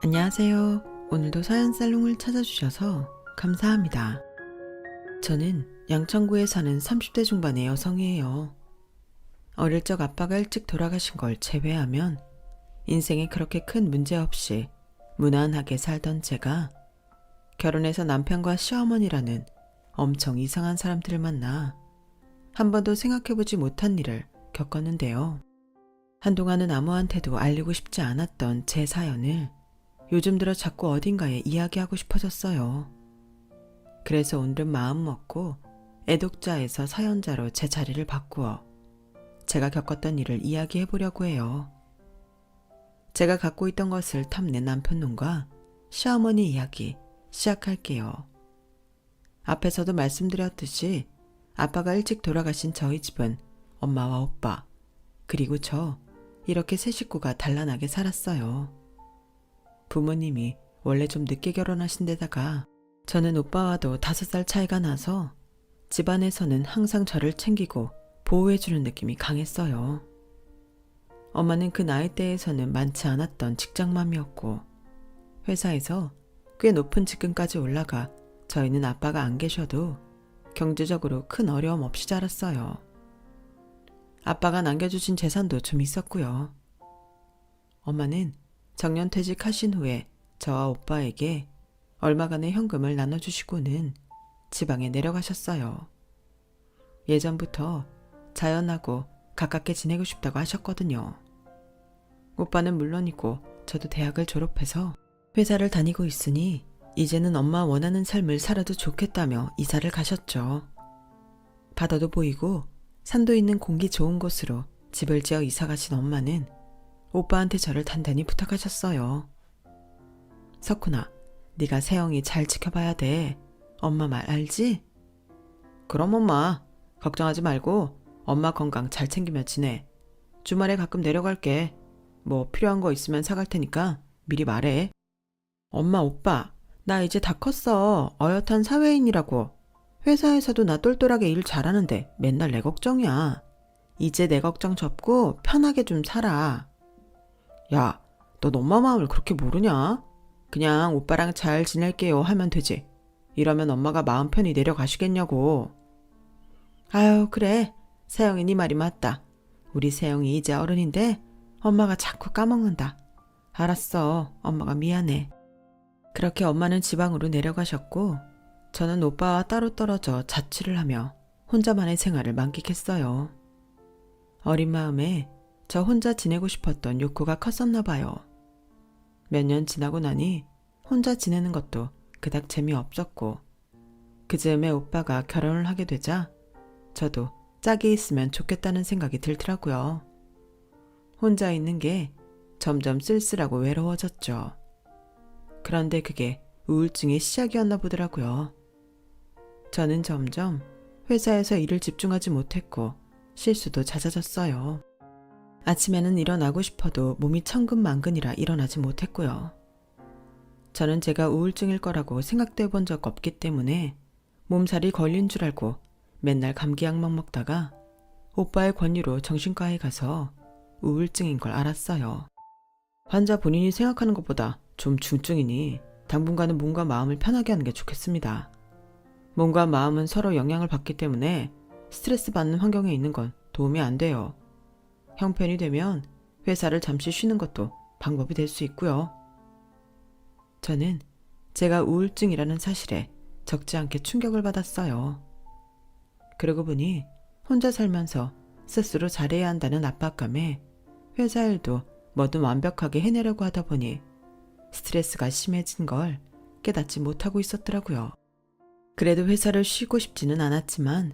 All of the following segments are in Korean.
안녕하세요. 오늘도 사연살롱을 찾아주셔서 감사합니다. 저는 양천구에 사는 30대 중반의 여성이에요. 어릴 적 아빠가 일찍 돌아가신 걸 제외하면 인생에 그렇게 큰 문제 없이 무난하게 살던 제가 결혼해서 남편과 시어머니라는 엄청 이상한 사람들을 만나 한 번도 생각해보지 못한 일을 겪었는데요. 한동안은 아무한테도 알리고 싶지 않았던 제 사연을 요즘 들어 자꾸 어딘가에 이야기하고 싶어졌어요. 그래서 오늘은 마음 먹고 애독자에서 사연자로 제 자리를 바꾸어 제가 겪었던 일을 이야기해보려고 해요. 제가 갖고 있던 것을 탐낸 남편놈과 시어머니 이야기 시작할게요. 앞에서도 말씀드렸듯이 아빠가 일찍 돌아가신 저희 집은 엄마와 오빠 그리고 저 이렇게 세 식구가 단란하게 살았어요. 부모님이 원래 좀 늦게 결혼하신 데다가 저는 오빠와도 5살 차이가 나서 집안에서는 항상 저를 챙기고 보호해주는 느낌이 강했어요. 엄마는 그 나이대에서는 많지 않았던 직장맘이었고 회사에서 꽤 높은 직급까지 올라가 저희는 아빠가 안 계셔도 경제적으로 큰 어려움 없이 자랐어요. 아빠가 남겨주신 재산도 좀 있었고요. 엄마는 정년퇴직하신 후에 저와 오빠에게 얼마간의 현금을 나눠주시고는 지방에 내려가셨어요. 예전부터 자연하고 가깝게 지내고 싶다고 하셨거든요. 오빠는 물론이고 저도 대학을 졸업해서 회사를 다니고 있으니 이제는 엄마 원하는 삶을 살아도 좋겠다며 이사를 가셨죠. 바다도 보이고 산도 있는 공기 좋은 곳으로 집을 지어 이사 가신 엄마는 오빠한테 저를 단단히 부탁하셨어요. 석훈아, 네가 세영이 잘 지켜봐야 돼. 엄마 말 알지? 그럼 엄마, 걱정하지 말고 엄마 건강 잘 챙기며 지내. 주말에 가끔 내려갈게. 뭐 필요한 거 있으면 사갈 테니까 미리 말해. 엄마, 오빠, 나 이제 다 컸어. 어엿한 사회인이라고. 회사에서도 나 똘똘하게 일 잘하는데 맨날 내 걱정이야. 이제 내 걱정 접고 편하게 좀 살아. 야, 넌 엄마 마음을 그렇게 모르냐? 그냥 오빠랑 잘 지낼게요 하면 되지. 이러면 엄마가 마음 편히 내려가시겠냐고. 아유, 그래. 세영이 네 말이 맞다. 우리 세영이 이제 어른인데 엄마가 자꾸 까먹는다. 알았어. 엄마가 미안해. 그렇게 엄마는 지방으로 내려가셨고 저는 오빠와 따로 떨어져 자취를 하며 혼자만의 생활을 만끽했어요. 어린 마음에 저 혼자 지내고 싶었던 욕구가 컸었나 봐요. 몇 년 지나고 나니 혼자 지내는 것도 그닥 재미없었고 그 즈음에 오빠가 결혼을 하게 되자 저도 짝이 있으면 좋겠다는 생각이 들더라고요. 혼자 있는 게 점점 쓸쓸하고 외로워졌죠. 그런데 그게 우울증의 시작이었나 보더라고요. 저는 점점 회사에서 일을 집중하지 못했고 실수도 잦아졌어요. 아침에는 일어나고 싶어도 몸이 천근만근이라 일어나지 못했고요. 저는 제가 우울증일 거라고 생각도 해본 적 없기 때문에 몸살이 걸린 줄 알고 맨날 감기약만 먹다가 오빠의 권유로 정신과에 가서 우울증인 걸 알았어요. 환자 본인이 생각하는 것보다 좀 중증이니 당분간은 몸과 마음을 편하게 하는 게 좋겠습니다. 몸과 마음은 서로 영향을 받기 때문에 스트레스 받는 환경에 있는 건 도움이 안 돼요. 형편이 되면 회사를 잠시 쉬는 것도 방법이 될 수 있고요. 저는 제가 우울증이라는 사실에 적지 않게 충격을 받았어요. 그러고 보니 혼자 살면서 스스로 잘해야 한다는 압박감에 회사 일도 뭐든 완벽하게 해내려고 하다 보니 스트레스가 심해진 걸 깨닫지 못하고 있었더라고요. 그래도 회사를 쉬고 싶지는 않았지만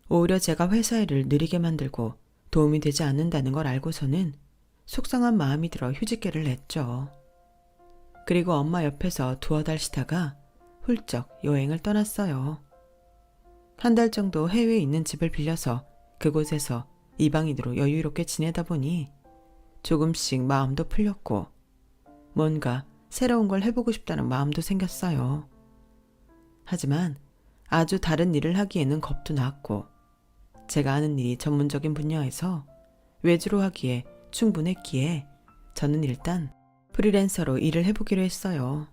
오히려 제가 회사 일을 느리게 만들고 도움이 되지 않는다는 걸 알고서는 속상한 마음이 들어 휴직계를 냈죠. 그리고 엄마 옆에서 두어 달 쉬다가 훌쩍 여행을 떠났어요. 한 달 정도 해외에 있는 집을 빌려서 그곳에서 이방인으로 여유롭게 지내다 보니 조금씩 마음도 풀렸고 뭔가 새로운 걸 해보고 싶다는 마음도 생겼어요. 하지만 아주 다른 일을 하기에는 겁도 났고 제가 하는 일이 전문적인 분야에서 외주로 하기에 충분했기에 저는 일단 프리랜서로 일을 해보기로 했어요.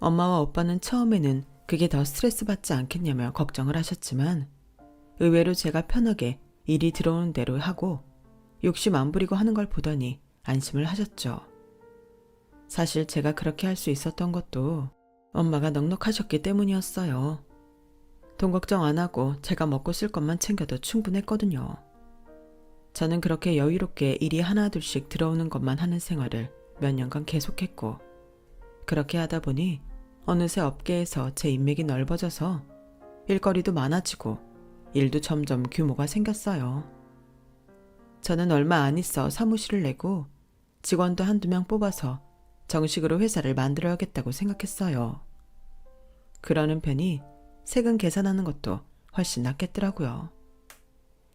엄마와 오빠는 처음에는 그게 더 스트레스 받지 않겠냐며 걱정을 하셨지만 의외로 제가 편하게 일이 들어오는 대로 하고 욕심 안 부리고 하는 걸 보더니 안심을 하셨죠. 사실 제가 그렇게 할 수 있었던 것도 엄마가 넉넉하셨기 때문이었어요. 돈 걱정 안 하고 제가 먹고 쓸 것만 챙겨도 충분했거든요. 저는 그렇게 여유롭게 일이 하나둘씩 들어오는 것만 하는 생활을 몇 년간 계속했고 그렇게 하다 보니 어느새 업계에서 제 인맥이 넓어져서 일거리도 많아지고 일도 점점 규모가 생겼어요. 저는 얼마 안 있어 사무실을 내고 직원도 한두 명 뽑아서 정식으로 회사를 만들어야겠다고 생각했어요. 그러는 편이 세금 계산하는 것도 훨씬 낫겠더라고요.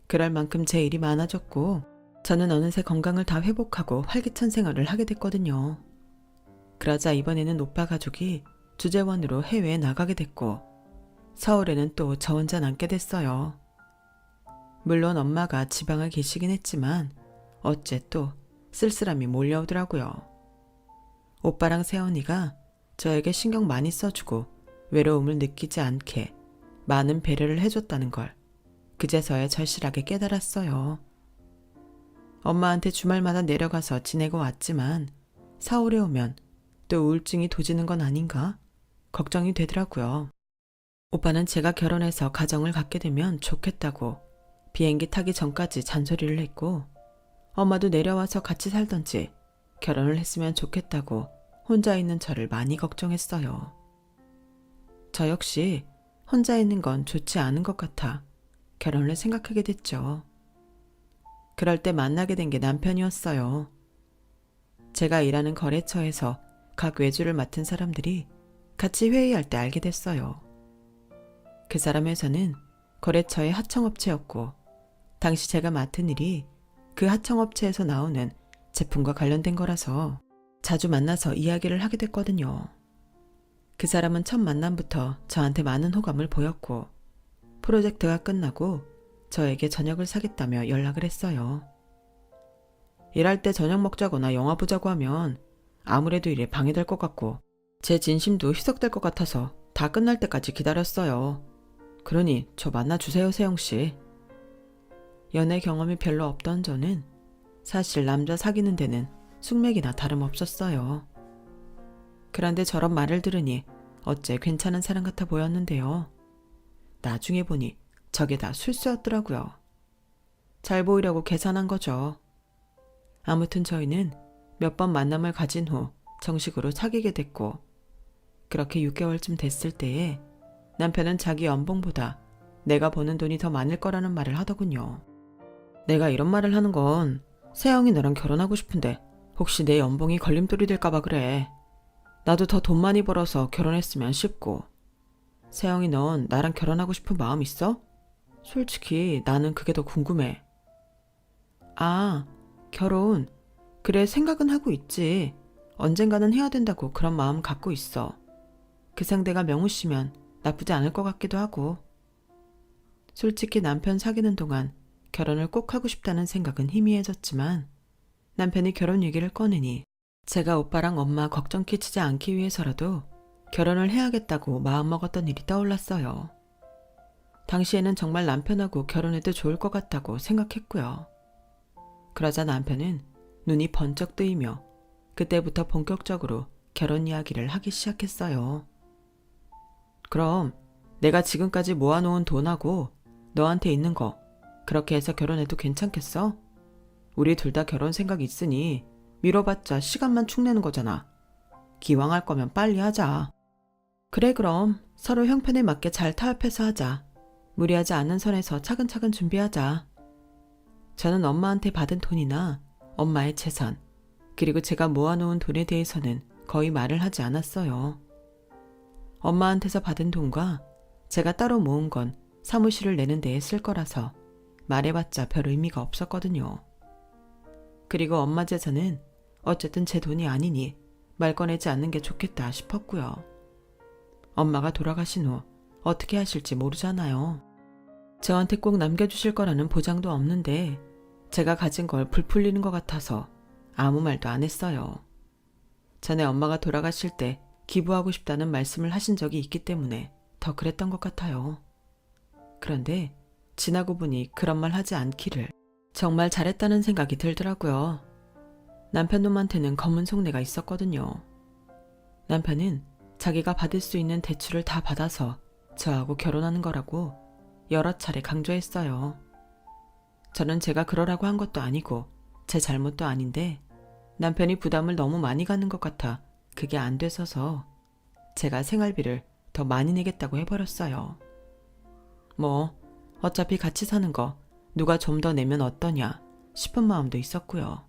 그럴 만큼 제 일이 많아졌고 저는 어느새 건강을 다 회복하고 활기찬 생활을 하게 됐거든요. 그러자 이번에는 오빠 가족이 주재원으로 해외에 나가게 됐고 서울에는 또 저 혼자 남게 됐어요. 물론 엄마가 지방에 계시긴 했지만 어째 또 쓸쓸함이 몰려오더라고요. 오빠랑 새언니가 저에게 신경 많이 써주고 외로움을 느끼지 않게 많은 배려를 해줬다는 걸 그제서야 절실하게 깨달았어요. 엄마한테 주말마다 내려가서 지내고 왔지만 서울에 오면 또 우울증이 도지는 건 아닌가 걱정이 되더라고요. 오빠는 제가 결혼해서 가정을 갖게 되면 좋겠다고 비행기 타기 전까지 잔소리를 했고 엄마도 내려와서 같이 살던지 결혼을 했으면 좋겠다고 혼자 있는 저를 많이 걱정했어요. 저 역시 혼자 있는 건 좋지 않은 것 같아 결혼을 생각하게 됐죠. 그럴 때 만나게 된 게 남편이었어요. 제가 일하는 거래처에서 각 외주를 맡은 사람들이 같이 회의할 때 알게 됐어요. 그 사람 회사는 거래처의 하청업체였고 당시 제가 맡은 일이 그 하청업체에서 나오는 제품과 관련된 거라서 자주 만나서 이야기를 하게 됐거든요. 그 사람은 첫 만남부터 저한테 많은 호감을 보였고 프로젝트가 끝나고 저에게 저녁을 사겠다며 연락을 했어요. 일할 때 저녁 먹자거나 영화 보자고 하면 아무래도 일에 방해될 것 같고 제 진심도 희석될 것 같아서 다 끝날 때까지 기다렸어요. 그러니 저 만나주세요, 세영씨. 연애 경험이 별로 없던 저는 사실 남자 사귀는 데는 숙맥이나 다름없었어요. 그런데 저런 말을 들으니 어째 괜찮은 사람 같아 보였는데요. 나중에 보니 저게 다 술수였더라고요. 잘 보이려고 계산한 거죠. 아무튼 저희는 몇 번 만남을 가진 후 정식으로 사귀게 됐고 그렇게 6개월쯤 됐을 때에 남편은 자기 연봉보다 내가 버는 돈이 더 많을 거라는 말을 하더군요. 내가 이런 말을 하는 건 세영이 너랑 결혼하고 싶은데 혹시 내 연봉이 걸림돌이 될까봐 그래. 나도 더 돈 많이 벌어서 결혼했으면 싶고. 세영이 넌 나랑 결혼하고 싶은 마음 있어? 솔직히 나는 그게 더 궁금해. 아, 결혼. 그래, 생각은 하고 있지. 언젠가는 해야 된다고 그런 마음 갖고 있어. 그 상대가 명우 씨면 나쁘지 않을 것 같기도 하고. 솔직히 남편 사귀는 동안 결혼을 꼭 하고 싶다는 생각은 희미해졌지만 남편이 결혼 얘기를 꺼내니 제가 오빠랑 엄마 걱정 끼치지 않기 위해서라도 결혼을 해야겠다고 마음먹었던 일이 떠올랐어요. 당시에는 정말 남편하고 결혼해도 좋을 것 같다고 생각했고요. 그러자 남편은 눈이 번쩍 뜨이며 그때부터 본격적으로 결혼 이야기를 하기 시작했어요. 그럼 내가 지금까지 모아놓은 돈하고 너한테 있는 거 그렇게 해서 결혼해도 괜찮겠어? 우리 둘 다 결혼 생각 있으니 미뤄봤자 시간만 축내는 거잖아. 기왕 할 거면 빨리 하자. 그래, 그럼 서로 형편에 맞게 잘 타협해서 하자. 무리하지 않는 선에서 차근차근 준비하자. 저는 엄마한테 받은 돈이나 엄마의 재산, 그리고 제가 모아놓은 돈에 대해서는 거의 말을 하지 않았어요. 엄마한테서 받은 돈과 제가 따로 모은 건 사무실을 내는 데에 쓸 거라서 말해봤자 별 의미가 없었거든요. 그리고 엄마 재산은 어쨌든 제 돈이 아니니 말 꺼내지 않는 게 좋겠다 싶었고요. 엄마가 돌아가신 후 어떻게 하실지 모르잖아요. 저한테 꼭 남겨주실 거라는 보장도 없는데 제가 가진 걸 불풀리는 것 같아서 아무 말도 안 했어요. 전에 엄마가 돌아가실 때 기부하고 싶다는 말씀을 하신 적이 있기 때문에 더 그랬던 것 같아요. 그런데 지나고 보니 그런 말 하지 않기를 정말 잘했다는 생각이 들더라고요. 남편 놈한테는 검은 속내가 있었거든요. 남편은 자기가 받을 수 있는 대출을 다 받아서 저하고 결혼하는 거라고 여러 차례 강조했어요. 저는 제가 그러라고 한 것도 아니고 제 잘못도 아닌데 남편이 부담을 너무 많이 가는 것 같아 그게 안 돼서서 제가 생활비를 더 많이 내겠다고 해버렸어요. 뭐 어차피 같이 사는 거 누가 좀 더 내면 어떠냐 싶은 마음도 있었고요.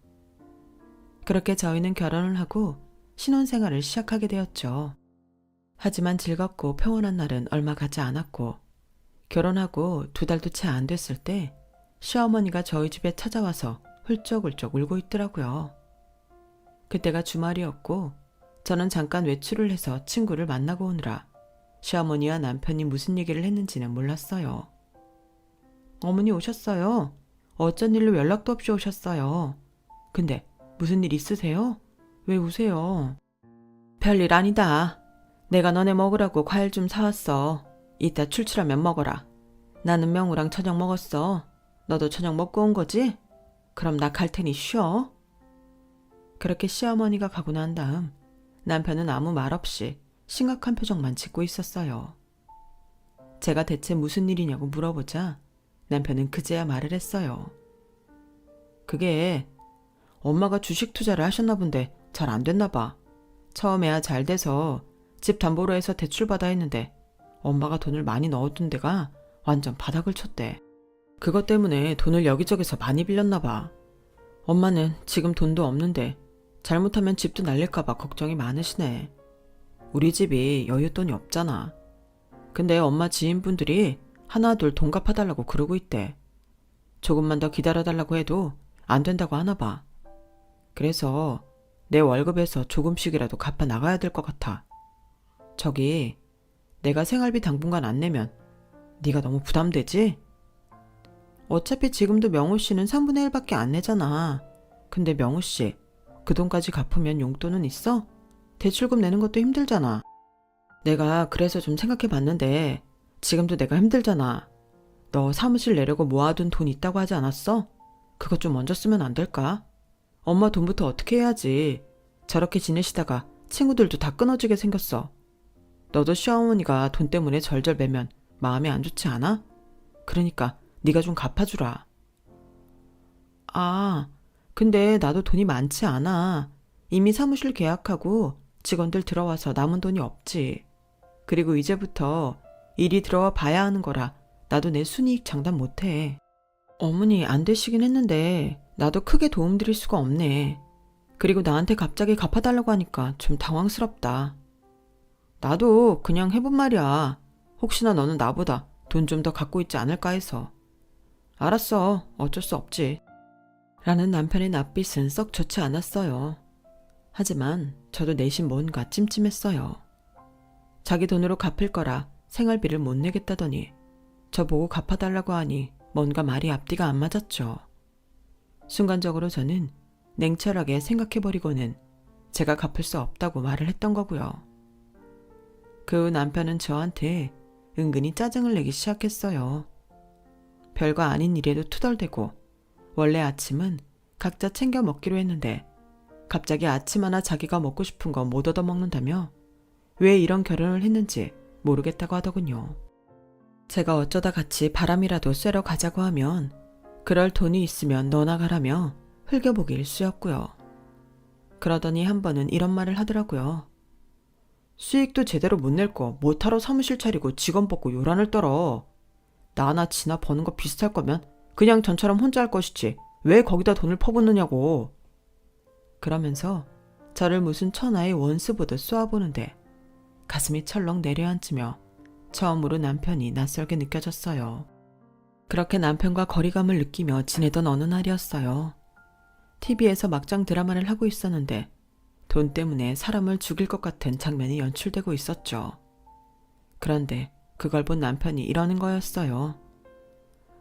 그렇게 저희는 결혼을 하고 신혼생활을 시작하게 되었죠. 하지만 즐겁고 평온한 날은 얼마 가지 않았고 결혼하고 2달도 채 안 됐을 때 시어머니가 저희 집에 찾아와서 훌쩍훌쩍 울고 있더라고요. 그때가 주말이었고 저는 잠깐 외출을 해서 친구를 만나고 오느라 시어머니와 남편이 무슨 얘기를 했는지는 몰랐어요. 어머니 오셨어요. 어쩐 일로 연락도 없이 오셨어요. 근데 무슨 일 있으세요? 왜 우세요? 별일 아니다. 내가 너네 먹으라고 과일 좀 사왔어. 이따 출출하면 먹어라. 나는 명우랑 저녁 먹었어. 너도 저녁 먹고 온 거지? 그럼 나 갈 테니 쉬어. 그렇게 시어머니가 가고 난 다음 남편은 아무 말 없이 심각한 표정만 짓고 있었어요. 제가 대체 무슨 일이냐고 물어보자 남편은 그제야 말을 했어요. 그게 엄마가 주식 투자를 하셨나 본데 잘 안 됐나 봐. 처음에야 잘 돼서 집 담보로 해서 대출받아 했는데 엄마가 돈을 많이 넣어둔 데가 완전 바닥을 쳤대. 그것 때문에 돈을 여기저기서 많이 빌렸나 봐. 엄마는 지금 돈도 없는데 잘못하면 집도 날릴까 봐 걱정이 많으시네. 우리 집이 여윳돈이 없잖아. 근데 엄마 지인분들이 하나둘 돈 갚아달라고 그러고 있대. 조금만 더 기다려달라고 해도 안 된다고 하나 봐. 그래서 내 월급에서 조금씩이라도 갚아 나가야 될 것 같아. 저기 내가 생활비 당분간 안 내면 네가 너무 부담되지? 어차피 지금도 명호 씨는 3분의 1밖에 안 내잖아. 근데 명호 씨, 그 돈까지 갚으면 용돈은 있어? 대출금 내는 것도 힘들잖아. 내가 그래서 좀 생각해 봤는데 지금도 내가 힘들잖아. 너 사무실 내려고 모아둔 돈 있다고 하지 않았어? 그것 좀 먼저 쓰면 안 될까? 엄마 돈부터 어떻게 해야지. 저렇게 지내시다가 친구들도 다 끊어지게 생겼어. 너도 시어머니가 돈 때문에 절절 매면 마음이 안 좋지 않아? 그러니까 네가 좀 갚아주라. 아, 근데 나도 돈이 많지 않아. 이미 사무실 계약하고 직원들 들어와서 남은 돈이 없지. 그리고 이제부터 일이 들어와 봐야 하는 거라 나도 내 순이익 장담 못해. 어머니 안 되시긴 했는데 나도 크게 도움드릴 수가 없네. 그리고 나한테 갑자기 갚아달라고 하니까 좀 당황스럽다. 나도 그냥 해본 말이야. 혹시나 너는 나보다 돈 좀 더 갖고 있지 않을까 해서. 알았어. 어쩔 수 없지. 라는 남편의 낯빛은 썩 좋지 않았어요. 하지만 저도 내심 뭔가 찜찜했어요. 자기 돈으로 갚을 거라 생활비를 못 내겠다더니 저보고 갚아달라고 하니 뭔가 말이 앞뒤가 안 맞았죠. 순간적으로 저는 냉철하게 생각해버리고는 제가 갚을 수 없다고 말을 했던 거고요. 그 후 남편은 저한테 은근히 짜증을 내기 시작했어요. 별거 아닌 일에도 투덜대고 원래 아침은 각자 챙겨 먹기로 했는데 갑자기 아침 하나 자기가 먹고 싶은 거 못 얻어먹는다며 왜 이런 결혼을 했는지 모르겠다고 하더군요. 제가 어쩌다 같이 바람이라도 쐬러 가자고 하면 그럴 돈이 있으면 너나 가라며 흘겨보기 일쑤였고요. 그러더니 한 번은 이런 말을 하더라고요. 수익도 제대로 못 낼 거 뭐하러 사무실 차리고 직원 뽑고 요란을 떨어. 나나 지나 버는 거 비슷할 거면 그냥 전처럼 혼자 할 것이지 왜 거기다 돈을 퍼붓느냐고. 그러면서 저를 무슨 천하의 원수 보듯 쏘아보는데 가슴이 철렁 내려앉으며 처음으로 남편이 낯설게 느껴졌어요. 그렇게 남편과 거리감을 느끼며 지내던 어느 날이었어요. TV에서 막장 드라마를 하고 있었는데 돈 때문에 사람을 죽일 것 같은 장면이 연출되고 있었죠. 그런데 그걸 본 남편이 이러는 거였어요.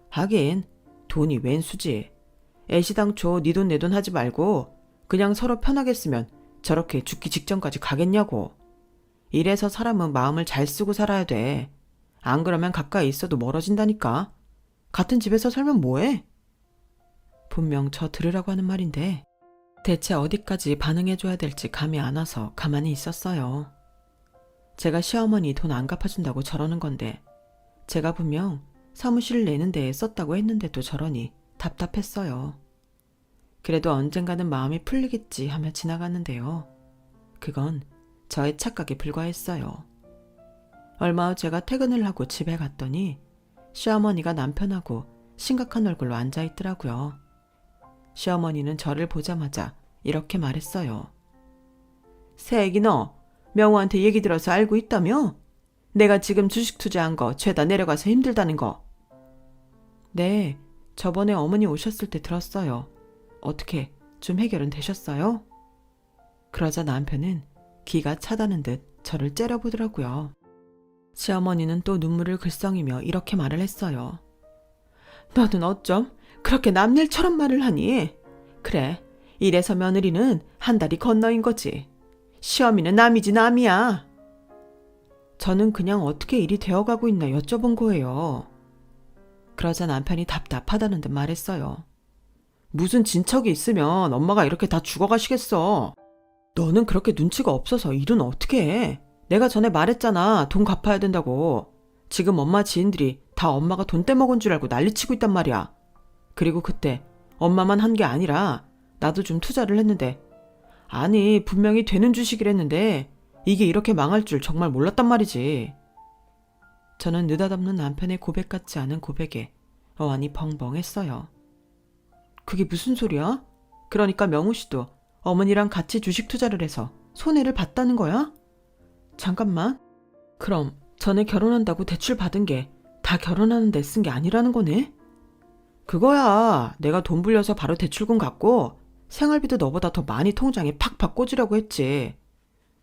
하긴 돈이 웬 수지. 애시당초 네 돈 내 돈 하지 말고 그냥 서로 편하게 쓰면 저렇게 죽기 직전까지 가겠냐고. 이래서 사람은 마음을 잘 쓰고 살아야 돼. 안 그러면 가까이 있어도 멀어진다니까. 같은 집에서 살면 뭐해? 분명 저 들으라고 하는 말인데 대체 어디까지 반응해줘야 될지 감이 안 와서 가만히 있었어요. 제가 시어머니 돈 안 갚아준다고 저러는 건데 제가 분명 사무실 내는 데에 썼다고 했는데도 저러니 답답했어요. 그래도 언젠가는 마음이 풀리겠지 하며 지나갔는데요. 그건 저의 착각에 불과했어요. 얼마 후 제가 퇴근을 하고 집에 갔더니 시어머니가 남편하고 심각한 얼굴로 앉아있더라고요. 시어머니는 저를 보자마자 이렇게 말했어요. 새애기 너 명호한테 얘기 들어서 알고 있다며? 내가 지금 주식 투자한 거 죄다 내려가서 힘들다는 거. 네, 저번에 어머니 오셨을 때 들었어요. 어떻게 좀 해결은 되셨어요? 그러자 남편은 기가 차다는 듯 저를 째려보더라고요. 시어머니는 또 눈물을 글썽이며 이렇게 말을 했어요. 너는 어쩜 그렇게 남일처럼 말을 하니? 그래, 이래서 며느리는 한 달이 건너인 거지. 시어미는 남이지 남이야. 저는 그냥 어떻게 일이 되어가고 있나 여쭤본 거예요. 그러자 남편이 답답하다는 듯 말했어요. 무슨 진척이 있으면 엄마가 이렇게 다 죽어가시겠어. 너는 그렇게 눈치가 없어서 일은 어떻게 해? 내가 전에 말했잖아. 돈 갚아야 된다고. 지금 엄마 지인들이 다 엄마가 돈 떼먹은 줄 알고 난리치고 있단 말이야. 그리고 그때 엄마만 한 게 아니라 나도 좀 투자를 했는데 아니 분명히 되는 주식이랬는데 이게 이렇게 망할 줄 정말 몰랐단 말이지. 저는 느닷없는 남편의 고백 같지 않은 고백에 어안이 벙벙했어요. 그게 무슨 소리야? 그러니까 명우 씨도 어머니랑 같이 주식 투자를 해서 손해를 봤다는 거야? 잠깐만. 그럼 전에 결혼한다고 대출 받은 게 다 결혼하는데 쓴 게 아니라는 거네? 그거야. 내가 돈 불려서 바로 대출금 갚고 생활비도 너보다 더 많이 통장에 팍팍 꽂으려고 했지.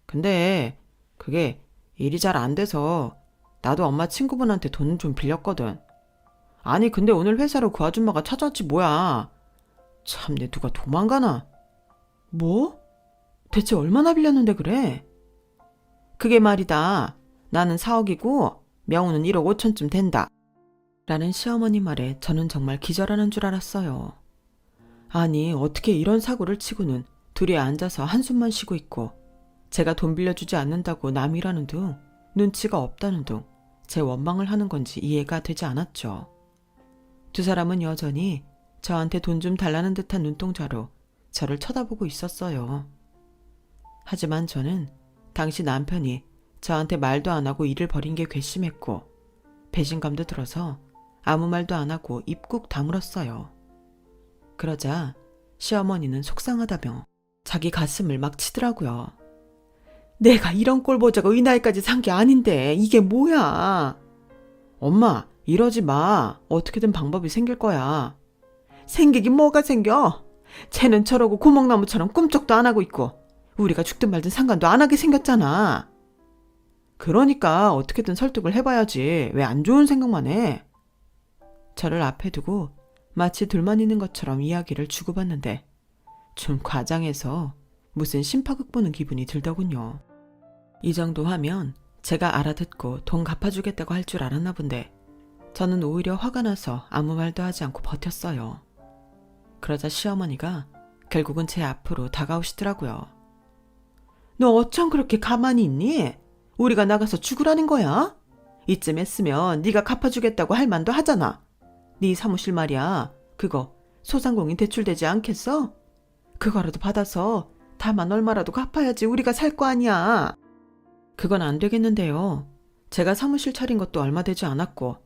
근데 그게 일이 잘 안 돼서 나도 엄마 친구분한테 돈 좀 빌렸거든. 아니 근데 오늘 회사로 그 아줌마가 찾아왔지 뭐야. 참내 누가 도망가나. 뭐? 대체 얼마나 빌렸는데 그래? 그게 말이다. 나는 4억이고 명우는 1억 5천쯤 된다. 라는 시어머니 말에 저는 정말 기절하는 줄 알았어요. 아니 어떻게 이런 사고를 치고는 둘이 앉아서 한숨만 쉬고 있고 제가 돈 빌려주지 않는다고 남이라는 둥 눈치가 없다는 둥 제 원망을 하는 건지 이해가 되지 않았죠. 두 사람은 여전히 저한테 돈 좀 달라는 듯한 눈동자로 저를 쳐다보고 있었어요. 하지만 저는 당시 남편이 저한테 말도 안 하고 일을 벌인 게 괘씸했고 배신감도 들어서 아무 말도 안 하고 입 꾹 다물었어요. 그러자 시어머니는 속상하다며 자기 가슴을 막 치더라고요. 내가 이런 꼴 보자고 이 나이까지 산 게 아닌데 이게 뭐야. 엄마 이러지 마. 어떻게든 방법이 생길 거야. 생기긴 뭐가 생겨. 쟤는 저러고 고목나무처럼 꿈쩍도 안 하고 있고 우리가 죽든 말든 상관도 안 하게 생겼잖아. 그러니까 어떻게든 설득을 해봐야지. 왜 안 좋은 생각만 해. 저를 앞에 두고 마치 둘만 있는 것처럼 이야기를 주고받는데 좀 과장해서 무슨 심파극 보는 기분이 들더군요. 이 정도 하면 제가 알아듣고 돈 갚아주겠다고 할 줄 알았나 본데 저는 오히려 화가 나서 아무 말도 하지 않고 버텼어요. 그러자 시어머니가 결국은 제 앞으로 다가오시더라고요. 너 어쩜 그렇게 가만히 있니? 우리가 나가서 죽으라는 거야? 이쯤 했으면 네가 갚아주겠다고 할 만도 하잖아. 네 사무실 말이야. 그거 소상공인 대출되지 않겠어? 그거라도 받아서 다만 얼마라도 갚아야지 우리가 살 거 아니야. 그건 안 되겠는데요. 제가 사무실 차린 것도 얼마 되지 않았고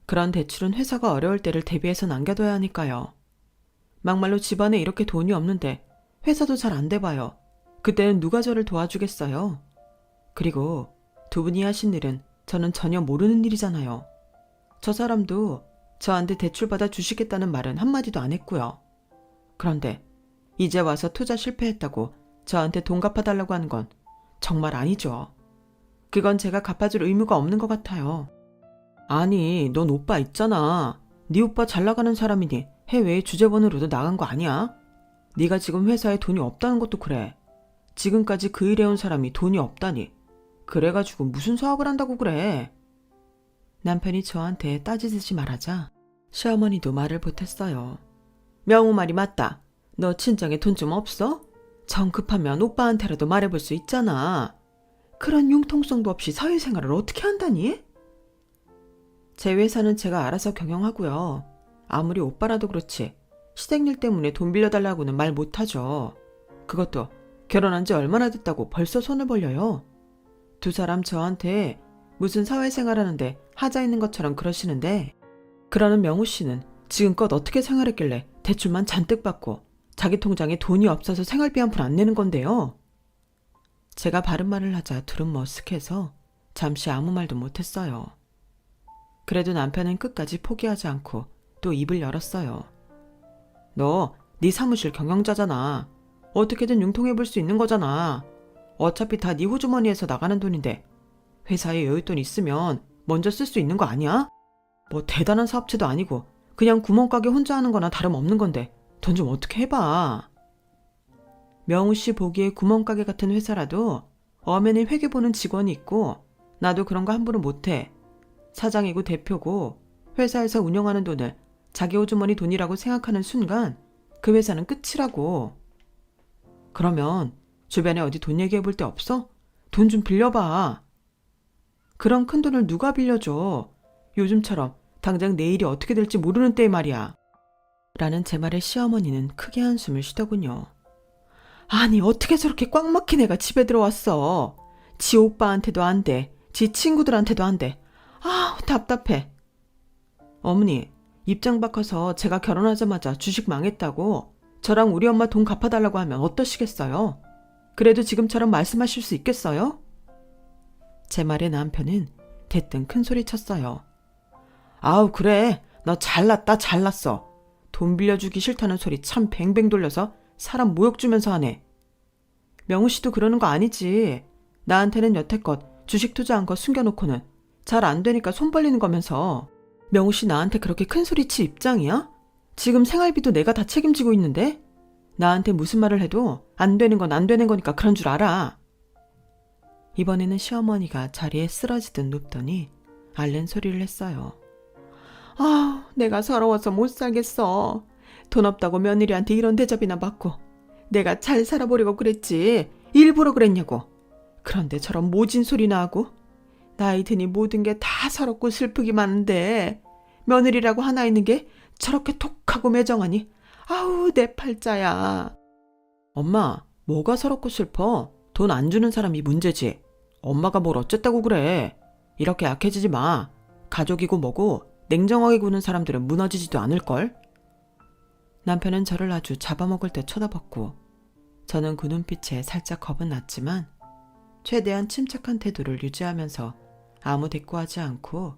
그런 대출은 회사가 어려울 때를 대비해서 남겨둬야 하니까요. 막말로 집안에 이렇게 돈이 없는데 회사도 잘 안 돼봐요. 그때는 누가 저를 도와주겠어요. 그리고 두 분이 하신 일은 저는 전혀 모르는 일이잖아요. 저 사람도 저한테 대출받아 주시겠다는 말은 한마디도 안 했고요. 그런데 이제 와서 투자 실패했다고 저한테 돈 갚아달라고 하는 건 정말 아니죠. 그건 제가 갚아줄 의무가 없는 것 같아요. 아니, 넌 오빠 있잖아. 네 오빠 잘 나가는 사람이니 해외에 주재원으로도 나간 거 아니야? 네가 지금 회사에 돈이 없다는 것도 그래. 지금까지 그 일해온 사람이 돈이 없다니. 그래가지고 무슨 사업을 한다고 그래. 남편이 저한테 따지듯이 말하자 시어머니도 말을 못했어요. 명우 말이 맞다. 너 친정에 돈 좀 없어? 정 급하면 오빠한테라도 말해볼 수 있잖아. 그런 융통성도 없이 사회생활을 어떻게 한다니? 제 회사는 제가 알아서 경영하고요. 아무리 오빠라도 그렇지 시댁일 때문에 돈 빌려달라고는 말 못하죠. 그것도 결혼한 지 얼마나 됐다고 벌써 손을 벌려요. 두 사람 저한테 무슨 사회생활 하는데 하자 있는 것처럼 그러시는데, 그러는 명우 씨는 지금껏 어떻게 생활했길래 대출만 잔뜩 받고 자기 통장에 돈이 없어서 생활비 한 푼 안 내는 건데요. 제가 바른 말을 하자 둘은 머쓱해서 잠시 아무 말도 못했어요. 그래도 남편은 끝까지 포기하지 않고 또 입을 열었어요. 너 네 사무실 경영자잖아. 어떻게든 융통해볼 수 있는 거잖아. 어차피 다 네 호주머니에서 나가는 돈인데 회사에 여윳돈 있으면 먼저 쓸 수 있는 거 아니야? 뭐 대단한 사업체도 아니고 그냥 구멍가게 혼자 하는 거나 다름없는 건데 돈 좀 어떻게 해봐. 명우 씨 보기에 구멍가게 같은 회사라도 엄연히 회계 보는 직원이 있고 나도 그런 거 함부로 못해. 사장이고 대표고 회사에서 운영하는 돈을 자기 호주머니 돈이라고 생각하는 순간 그 회사는 끝이라고. 그러면 주변에 어디 돈 얘기해 볼 데 없어? 돈 좀 빌려봐. 그런 큰 돈을 누가 빌려줘. 요즘처럼 당장 내일이 어떻게 될지 모르는 때에 말이야. 라는 제 말에 시어머니는 크게 한숨을 쉬더군요. 아니 어떻게 저렇게 꽉 막힌 애가 집에 들어왔어. 지 오빠한테도 안 돼. 지 친구들한테도 안 돼. 아 답답해. 어머니 입장 바꿔서 제가 결혼하자마자 주식 망했다고 저랑 우리 엄마 돈 갚아달라고 하면 어떠시겠어요? 그래도 지금처럼 말씀하실 수 있겠어요? 제 말에 남편은 대뜸 큰 소리 쳤어요. 아우 그래 너 잘났다 잘났어. 돈 빌려주기 싫다는 소리 참 뱅뱅 돌려서 사람 모욕 주면서 하네. 명우 씨도 그러는 거 아니지. 나한테는 여태껏 주식 투자한 거 숨겨놓고는 잘 안 되니까 손 벌리는 거면서. 명우 씨 나한테 그렇게 큰 소리 칠 입장이야? 지금 생활비도 내가 다 책임지고 있는데? 나한테 무슨 말을 해도 안 되는 건 안 되는 거니까 그런 줄 알아. 이번에는 시어머니가 자리에 쓰러지듯 눕더니 앓는 소리를 했어요. 아, 내가 서러워서 못 살겠어. 돈 없다고 며느리한테 이런 대접이나 받고 내가 잘 살아보려고 그랬지 일부러 그랬냐고. 그런데 저런 모진 소리나 하고 나이 드니 모든 게 다 서럽고 슬프기만 한데 며느리라고 하나 있는 게 저렇게 톡하고 매정하니 아우 내 팔자야. 엄마 뭐가 서럽고 슬퍼? 돈 안 주는 사람이 문제지. 엄마가 뭘 어쨌다고 그래. 이렇게 약해지지 마. 가족이고 뭐고 냉정하게 구는 사람들은 무너지지도 않을걸. 남편은 저를 아주 잡아먹을 때 쳐다봤고 저는 그 눈빛에 살짝 겁은 났지만 최대한 침착한 태도를 유지하면서 아무 대꾸하지 않고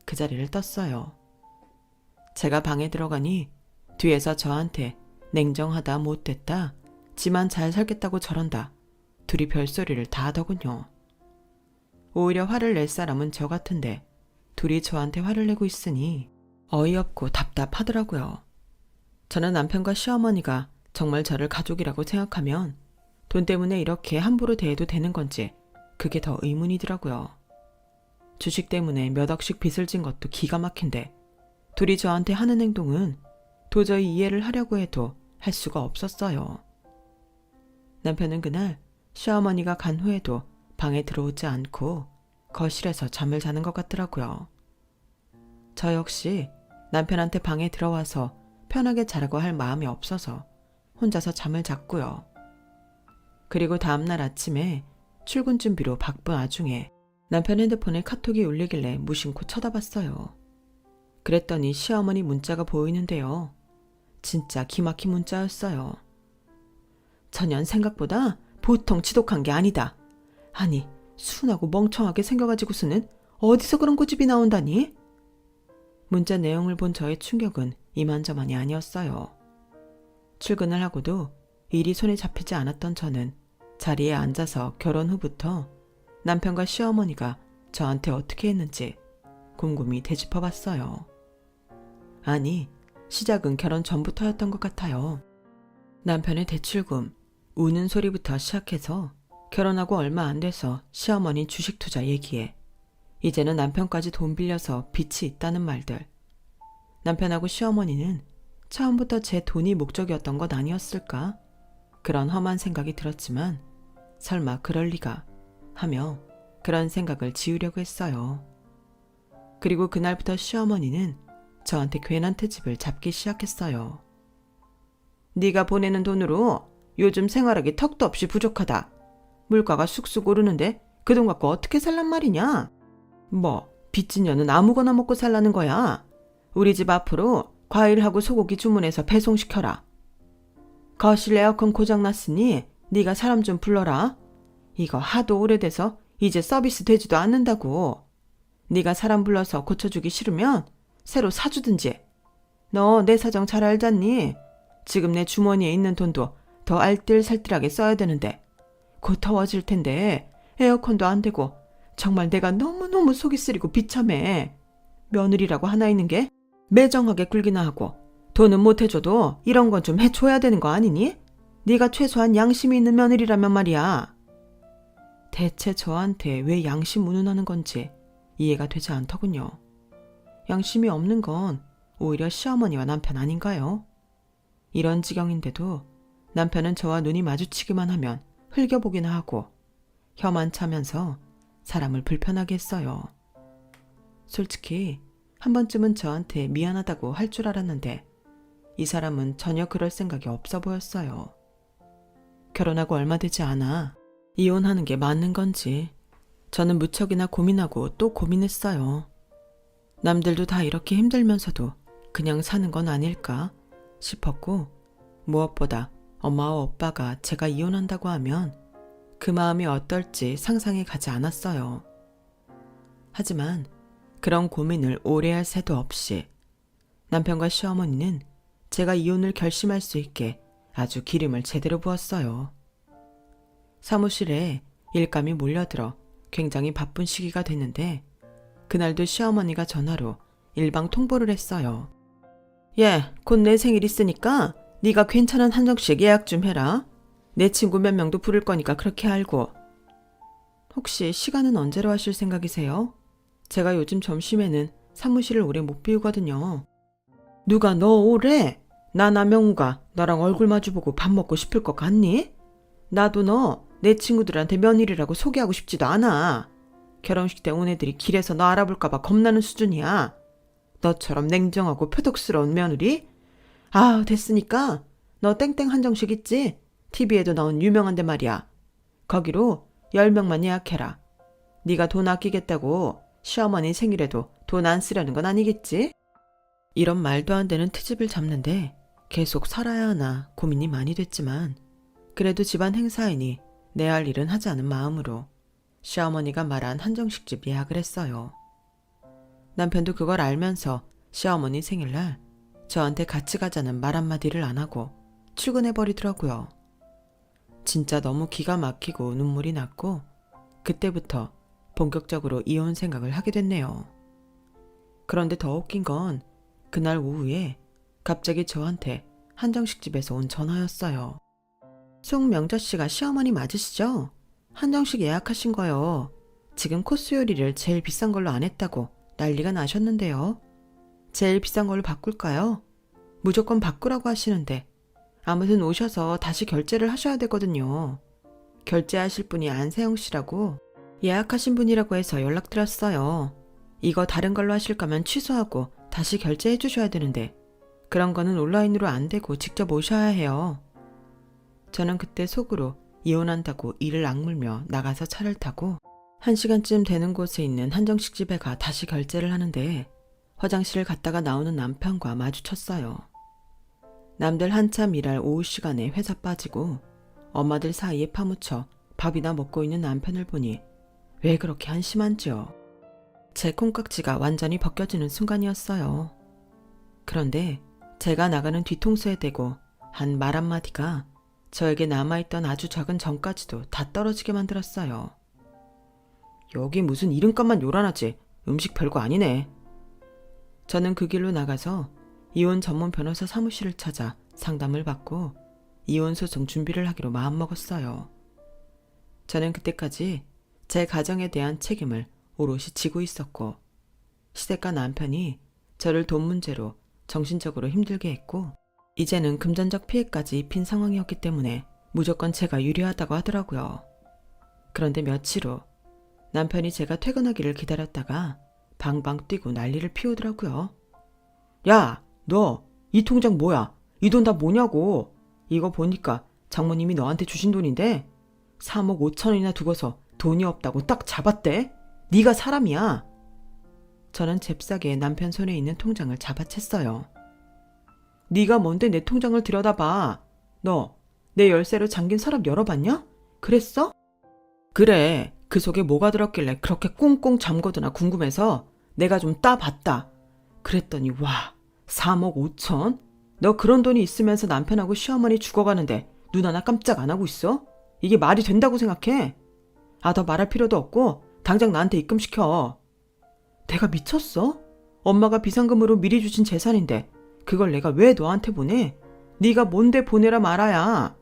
그 자리를 떴어요. 제가 방에 들어가니 뒤에서 저한테 냉정하다 못됐다 지만 잘 살겠다고 저런다 둘이 별소리를 다 하더군요. 오히려 화를 낼 사람은 저 같은데 둘이 저한테 화를 내고 있으니 어이없고 답답하더라고요. 저는 남편과 시어머니가 정말 저를 가족이라고 생각하면 돈 때문에 이렇게 함부로 대해도 되는 건지 그게 더 의문이더라고요. 주식 때문에 몇 억씩 빚을 진 것도 기가 막힌데 둘이 저한테 하는 행동은 도저히 이해를 하려고 해도 할 수가 없었어요. 남편은 그날 시어머니가 간 후에도 방에 들어오지 않고 거실에서 잠을 자는 것 같더라고요. 저 역시 남편한테 방에 들어와서 편하게 자라고 할 마음이 없어서 혼자서 잠을 잤고요. 그리고 다음날 아침에 출근 준비로 바쁜 와중에 남편 핸드폰에 카톡이 울리길래 무심코 쳐다봤어요. 그랬더니 시어머니 문자가 보이는데요. 진짜 기막힌 문자였어요. 전현 생각보다 보통 지독한 게 아니다. 아니 순하고 멍청하게 생겨가지고서는 어디서 그런 고집이 나온다니? 문자 내용을 본 저의 충격은 이만저만이 아니었어요. 출근을 하고도 일이 손에 잡히지 않았던 저는 자리에 앉아서 결혼 후부터 남편과 시어머니가 저한테 어떻게 했는지 곰곰이 되짚어봤어요. 아니, 시작은 결혼 전부터였던 것 같아요. 남편의 대출금, 우는 소리부터 시작해서 결혼하고 얼마 안 돼서 시어머니 주식 투자 얘기에 이제는 남편까지 돈 빌려서 빚이 있다는 말들. 남편하고 시어머니는 처음부터 제 돈이 목적이었던 것 아니었을까? 그런 험한 생각이 들었지만 설마 그럴 리가 하며 그런 생각을 지우려고 했어요. 그리고 그날부터 시어머니는 저한테 괜한 트집을 잡기 시작했어요. 네가 보내는 돈으로 요즘 생활하기 턱도 없이 부족하다. 물가가 쑥쑥 오르는데 그 돈 갖고 어떻게 살란 말이냐? 뭐 빚진 년은 아무거나 먹고 살라는 거야. 우리 집 앞으로 과일하고 소고기 주문해서 배송시켜라. 거실 에어컨 고장났으니 네가 사람 좀 불러라. 이거 하도 오래돼서 이제 서비스 되지도 않는다고. 네가 사람 불러서 고쳐주기 싫으면 새로 사주든지. 너 내 사정 잘 알잖니? 지금 내 주머니에 있는 돈도 더 알뜰살뜰하게 써야 되는데 곧 더워질 텐데 에어컨도 안 되고 정말 내가 너무너무 속이 쓰리고 비참해. 며느리라고 하나 있는 게 매정하게 굴기나 하고 돈은 못 해줘도 이런 건 좀 해줘야 되는 거 아니니? 네가 최소한 양심이 있는 며느리라면 말이야. 대체 저한테 왜 양심 운운하는 건지 이해가 되지 않더군요. 양심이 없는 건 오히려 시어머니와 남편 아닌가요? 이런 지경인데도 남편은 저와 눈이 마주치기만 하면 흘겨보기나 하고 혀만 차면서 사람을 불편하게 했어요. 솔직히 한 번쯤은 저한테 미안하다고 할 줄 알았는데 이 사람은 전혀 그럴 생각이 없어 보였어요. 결혼하고 얼마 되지 않아 이혼하는 게 맞는 건지 저는 무척이나 고민하고 또 고민했어요. 남들도 다 이렇게 힘들면서도 그냥 사는 건 아닐까 싶었고 무엇보다 엄마와 오빠가 제가 이혼한다고 하면 그 마음이 어떨지 상상해 가지 않았어요. 하지만 그런 고민을 오래 할 새도 없이 남편과 시어머니는 제가 이혼을 결심할 수 있게 아주 기름을 제대로 부었어요. 사무실에 일감이 몰려들어 굉장히 바쁜 시기가 됐는데 그날도 시어머니가 전화로 일방 통보를 했어요. 예, 곧 내 생일 있으니까 네가 괜찮은 한정식 예약 좀 해라. 내 친구 몇 명도 부를 거니까 그렇게 알고. 혹시 시간은 언제로 하실 생각이세요? 제가 요즘 점심에는 사무실을 오래 못 비우거든요. 누가 너 오래? 나 남영우가 너랑 얼굴 마주보고 밥 먹고 싶을 것 같니? 나도 너 내 친구들한테 며느리라고 소개하고 싶지도 않아. 결혼식 때 온 애들이 길에서 너 알아볼까봐 겁나는 수준이야. 너처럼 냉정하고 표독스러운 며느리? 아, 됐으니까 너 땡땡 한정식 있지? TV에도 나온 유명한데 말이야. 거기로 10명만 예약해라. 네가 돈 아끼겠다고 시어머니 생일에도 돈 안 쓰려는 건 아니겠지? 이런 말도 안 되는 트집을 잡는데 계속 살아야 하나 고민이 많이 됐지만 그래도 집안 행사이니 내 할 일은 하지 않은 마음으로 시어머니가 말한 한정식집 예약을 했어요. 남편도 그걸 알면서 시어머니 생일날 저한테 같이 가자는 말 한마디를 안 하고 출근해버리더라고요. 진짜 너무 기가 막히고 눈물이 났고 그때부터 본격적으로 이혼 생각을 하게 됐네요. 그런데 더 웃긴 건 그날 오후에 갑자기 저한테 한정식집에서 온 전화였어요. 송명자 씨가 시어머니 맞으시죠? 한정식 예약하신 거요. 지금 코스 요리를 제일 비싼 걸로 안 했다고 난리가 나셨는데요. 제일 비싼 걸로 바꿀까요? 무조건 바꾸라고 하시는데 아무튼 오셔서 다시 결제를 하셔야 되거든요. 결제하실 분이 안세영 씨라고 예약하신 분이라고 해서 연락드렸어요. 이거 다른 걸로 하실 거면 취소하고 다시 결제해 주셔야 되는데 그런 거는 온라인으로 안 되고 직접 오셔야 해요. 저는 그때 속으로 이혼한다고 이를 악물며 나가서 차를 타고 1시간쯤 되는 곳에 있는 한정식 집에 가 다시 결제를 하는데 화장실을 갔다가 나오는 남편과 마주쳤어요. 남들 한참 일할 오후 시간에 회사 빠지고 엄마들 사이에 파묻혀 밥이나 먹고 있는 남편을 보니 왜 그렇게 한심한지요. 제 콩깍지가 완전히 벗겨지는 순간이었어요. 그런데 제가 나가는 뒤통수에 대고 한 말 한마디가 저에게 남아있던 아주 작은 정까지도 다 떨어지게 만들었어요. 여기 무슨 이름값만 요란하지 음식 별거 아니네. 저는 그 길로 나가서 이혼 전문 변호사 사무실을 찾아 상담을 받고 이혼 소송 준비를 하기로 마음먹었어요. 저는 그때까지 제 가정에 대한 책임을 오롯이 지고 있었고 시댁과 남편이 저를 돈 문제로 정신적으로 힘들게 했고 이제는 금전적 피해까지 입힌 상황이었기 때문에 무조건 제가 유리하다고 하더라고요. 그런데 며칠 후 남편이 제가 퇴근하기를 기다렸다가 방방 뛰고 난리를 피우더라고요. 야, 너 이 통장 뭐야? 이 돈 다 뭐냐고. 이거 보니까 장모님이 너한테 주신 돈인데 3억 5천원이나 두고서 돈이 없다고 딱 잡았대. 네가 사람이야. 저는 잽싸게 남편 손에 있는 통장을 잡아챘어요. 네가 뭔데 내 통장을 들여다봐. 너 내 열쇠로 잠긴 서랍 열어봤냐? 그랬어? 그래. 그 속에 뭐가 들었길래 그렇게 꽁꽁 잠거드나 궁금해서 내가 좀 따봤다. 그랬더니 와, 3억 5천? 너 그런 돈이 있으면서 남편하고 시어머니 죽어가는데 눈 하나 깜짝 안 하고 있어? 이게 말이 된다고 생각해? 아, 더 말할 필요도 없고 당장 나한테 입금시켜. 내가 미쳤어? 엄마가 비상금으로 미리 주신 재산인데 그걸 내가 왜 너한테 보내? 네가 뭔데 보내라 말아야.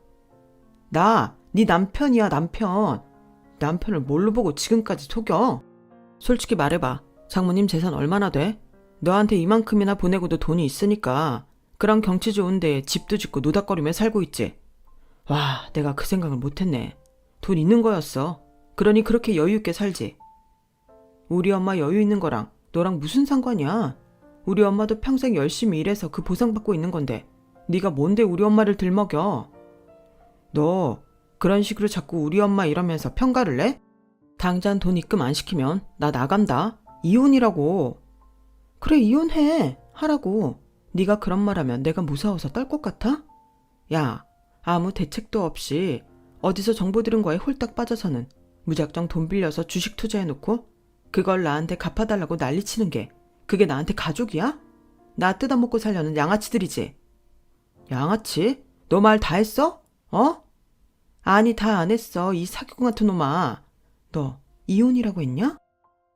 나 네 남편이야, 남편. 남편을 뭘로 보고 지금까지 속여? 솔직히 말해봐. 장모님 재산 얼마나 돼? 너한테 이만큼이나 보내고도 돈이 있으니까 그런 경치 좋은데 집도 짓고 노닥거리며 살고 있지. 와, 내가 그 생각을 못했네. 돈 있는 거였어. 그러니 그렇게 여유 있게 살지. 우리 엄마 여유 있는 거랑 너랑 무슨 상관이야? 우리 엄마도 평생 열심히 일해서 그 보상받고 있는 건데 네가 뭔데 우리 엄마를 들먹여? 너 그런 식으로 자꾸 우리 엄마 이러면서 평가를 내? 당장 돈 입금 안 시키면 나 나간다. 이혼이라고. 그래, 이혼해. 하라고. 네가 그런 말 하면 내가 무서워서 떨 것 같아? 야, 아무 대책도 없이 어디서 정보 들은 거에 홀딱 빠져서는 무작정 돈 빌려서 주식 투자해놓고 그걸 나한테 갚아달라고 난리치는 게 그게 나한테 가족이야? 나 뜯어먹고 살려는 양아치들이지. 양아치? 너 말 다 했어? 어? 아니, 다 안 했어. 이 사기꾼 같은 놈아. 너 이혼이라고 했냐?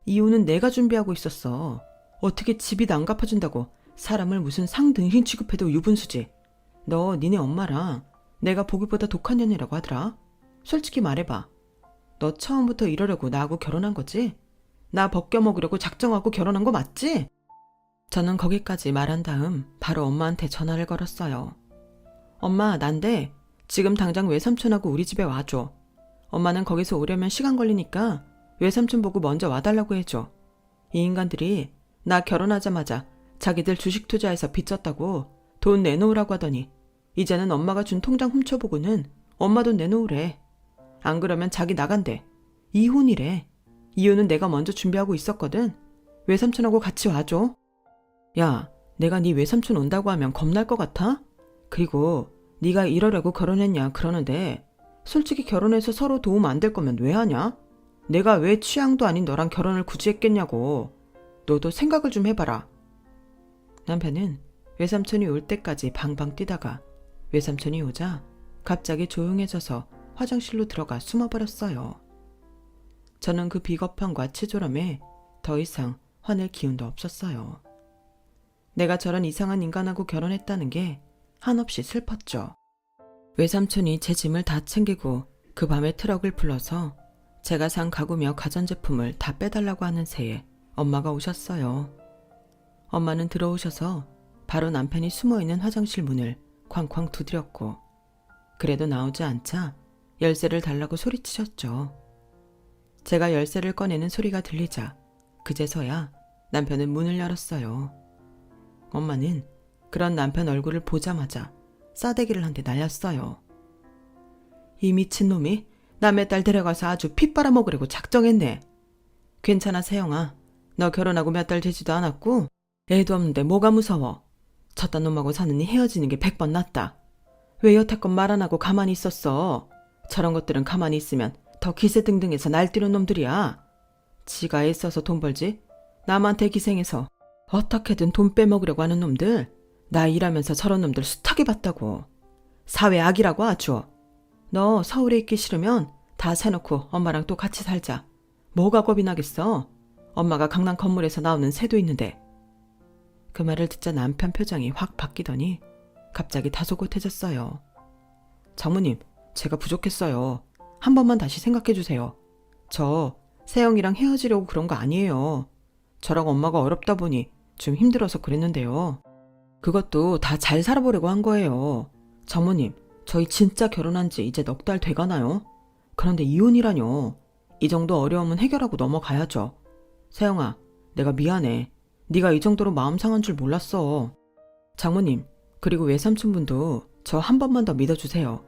이혼은 내가 준비하고 있었어. 어떻게 집이 안 갚아준다고 사람을 무슨 상등신 취급해도 유분수지. 너 니네 엄마랑 내가 보기보다 독한 년이라고 하더라. 솔직히 말해봐. 너 처음부터 이러려고 나하고 결혼한 거지? 나 벗겨먹으려고 작정하고 결혼한 거 맞지? 저는 거기까지 말한 다음 바로 엄마한테 전화를 걸었어요. 엄마, 난데 지금 당장 외삼촌하고 우리 집에 와줘. 엄마는 거기서 오려면 시간 걸리니까 외삼촌 보고 먼저 와달라고 해줘. 이 인간들이 나 결혼하자마자 자기들 주식 투자해서 빚졌다고 돈 내놓으라고 하더니 이제는 엄마가 준 통장 훔쳐보고는 엄마 돈 내놓으래. 안 그러면 자기 나간대. 이혼이래. 이혼은 내가 먼저 준비하고 있었거든. 외삼촌하고 같이 와줘. 야, 내가 네 외삼촌 온다고 하면 겁날 것 같아? 그리고 네가 이러려고 결혼했냐 그러는데 솔직히 결혼해서 서로 도움 안 될 거면 왜 하냐? 내가 왜 취향도 아닌 너랑 결혼을 굳이 했겠냐고. 너도 생각을 좀 해봐라. 남편은 외삼촌이 올 때까지 방방 뛰다가 외삼촌이 오자 갑자기 조용해져서 화장실로 들어가 숨어버렸어요. 저는 그 비겁함과 치졸함에 더 이상 화낼 기운도 없었어요. 내가 저런 이상한 인간하고 결혼했다는 게 한없이 슬펐죠. 외삼촌이 제 짐을 다 챙기고 그 밤에 트럭을 불러서 제가 산 가구며 가전제품을 다 빼달라고 하는 새에 엄마가 오셨어요. 엄마는 들어오셔서 바로 남편이 숨어있는 화장실 문을 쾅쾅 두드렸고 그래도 나오지 않자 열쇠를 달라고 소리치셨죠. 제가 열쇠를 꺼내는 소리가 들리자 그제서야 남편은 문을 열었어요. 엄마는 그런 남편 얼굴을 보자마자 싸대기를 한 대 날렸어요. 이 미친놈이 남의 딸 데려가서 아주 피 빨아먹으려고 작정했네. 괜찮아, 세영아. 너 결혼하고 몇 달 되지도 않았고 애도 없는데 뭐가 무서워. 저딴 놈하고 사느니 헤어지는 게 100번 낫다. 왜 여태껏 말 안 하고 가만히 있었어. 저런 것들은 가만히 있으면 더 기세등등해서 날뛰는 놈들이야. 지가 애써서 돈 벌지 남한테 기생해서 어떻게든 돈 빼먹으려고 하는 놈들. 나 일하면서 저런 놈들 숱하게 봤다고. 사회 악이라고 아주. 너 서울에 있기 싫으면 다 사놓고 엄마랑 또 같이 살자. 뭐가 겁이 나겠어. 엄마가 강남 건물에서 나오는 새도 있는데. 그 말을 듣자 남편 표정이 확 바뀌더니 갑자기 다소곳해졌어요. 장모님, 제가 부족했어요. 한 번만 다시 생각해 주세요. 저 세영이랑 헤어지려고 그런 거 아니에요. 저랑 엄마가 어렵다 보니 좀 힘들어서 그랬는데요. 그것도 다 잘 살아보려고 한 거예요. 장모님, 저희 진짜 결혼한 지 이제 넉 달 돼가나요? 그런데 이혼이라뇨. 이 정도 어려움은 해결하고 넘어가야죠. 세영아, 내가 미안해. 네가 이 정도로 마음 상한 줄 몰랐어. 장모님, 그리고 외삼촌분도 저 한 번만 더 믿어주세요.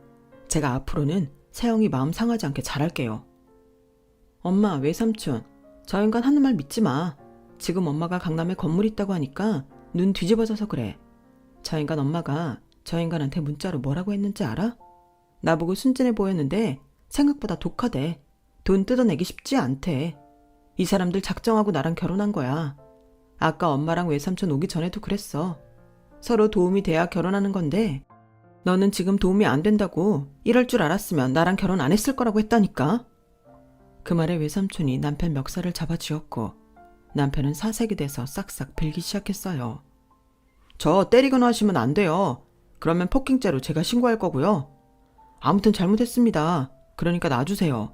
제가 앞으로는 세영이 마음 상하지 않게 잘할게요. 엄마, 외삼촌, 저 인간 하는 말 믿지 마. 지금 엄마가 강남에 건물 있다고 하니까 눈 뒤집어져서 그래. 저 인간 엄마가 저 인간한테 문자로 뭐라고 했는지 알아? 나보고 순진해 보였는데 생각보다 독하대. 돈 뜯어내기 쉽지 않대. 이 사람들 작정하고 나랑 결혼한 거야. 아까 엄마랑 외삼촌 오기 전에도 그랬어. 서로 도움이 돼야 결혼하는 건데 너는 지금 도움이 안 된다고 이럴 줄 알았으면 나랑 결혼 안 했을 거라고 했다니까. 그 말에 외삼촌이 남편 멱살을 잡아쥐었고 남편은 사색이 돼서 싹싹 빌기 시작했어요. 저 때리거나 하시면 안 돼요. 그러면 폭행죄로 제가 신고할 거고요. 아무튼 잘못했습니다. 그러니까 놔주세요.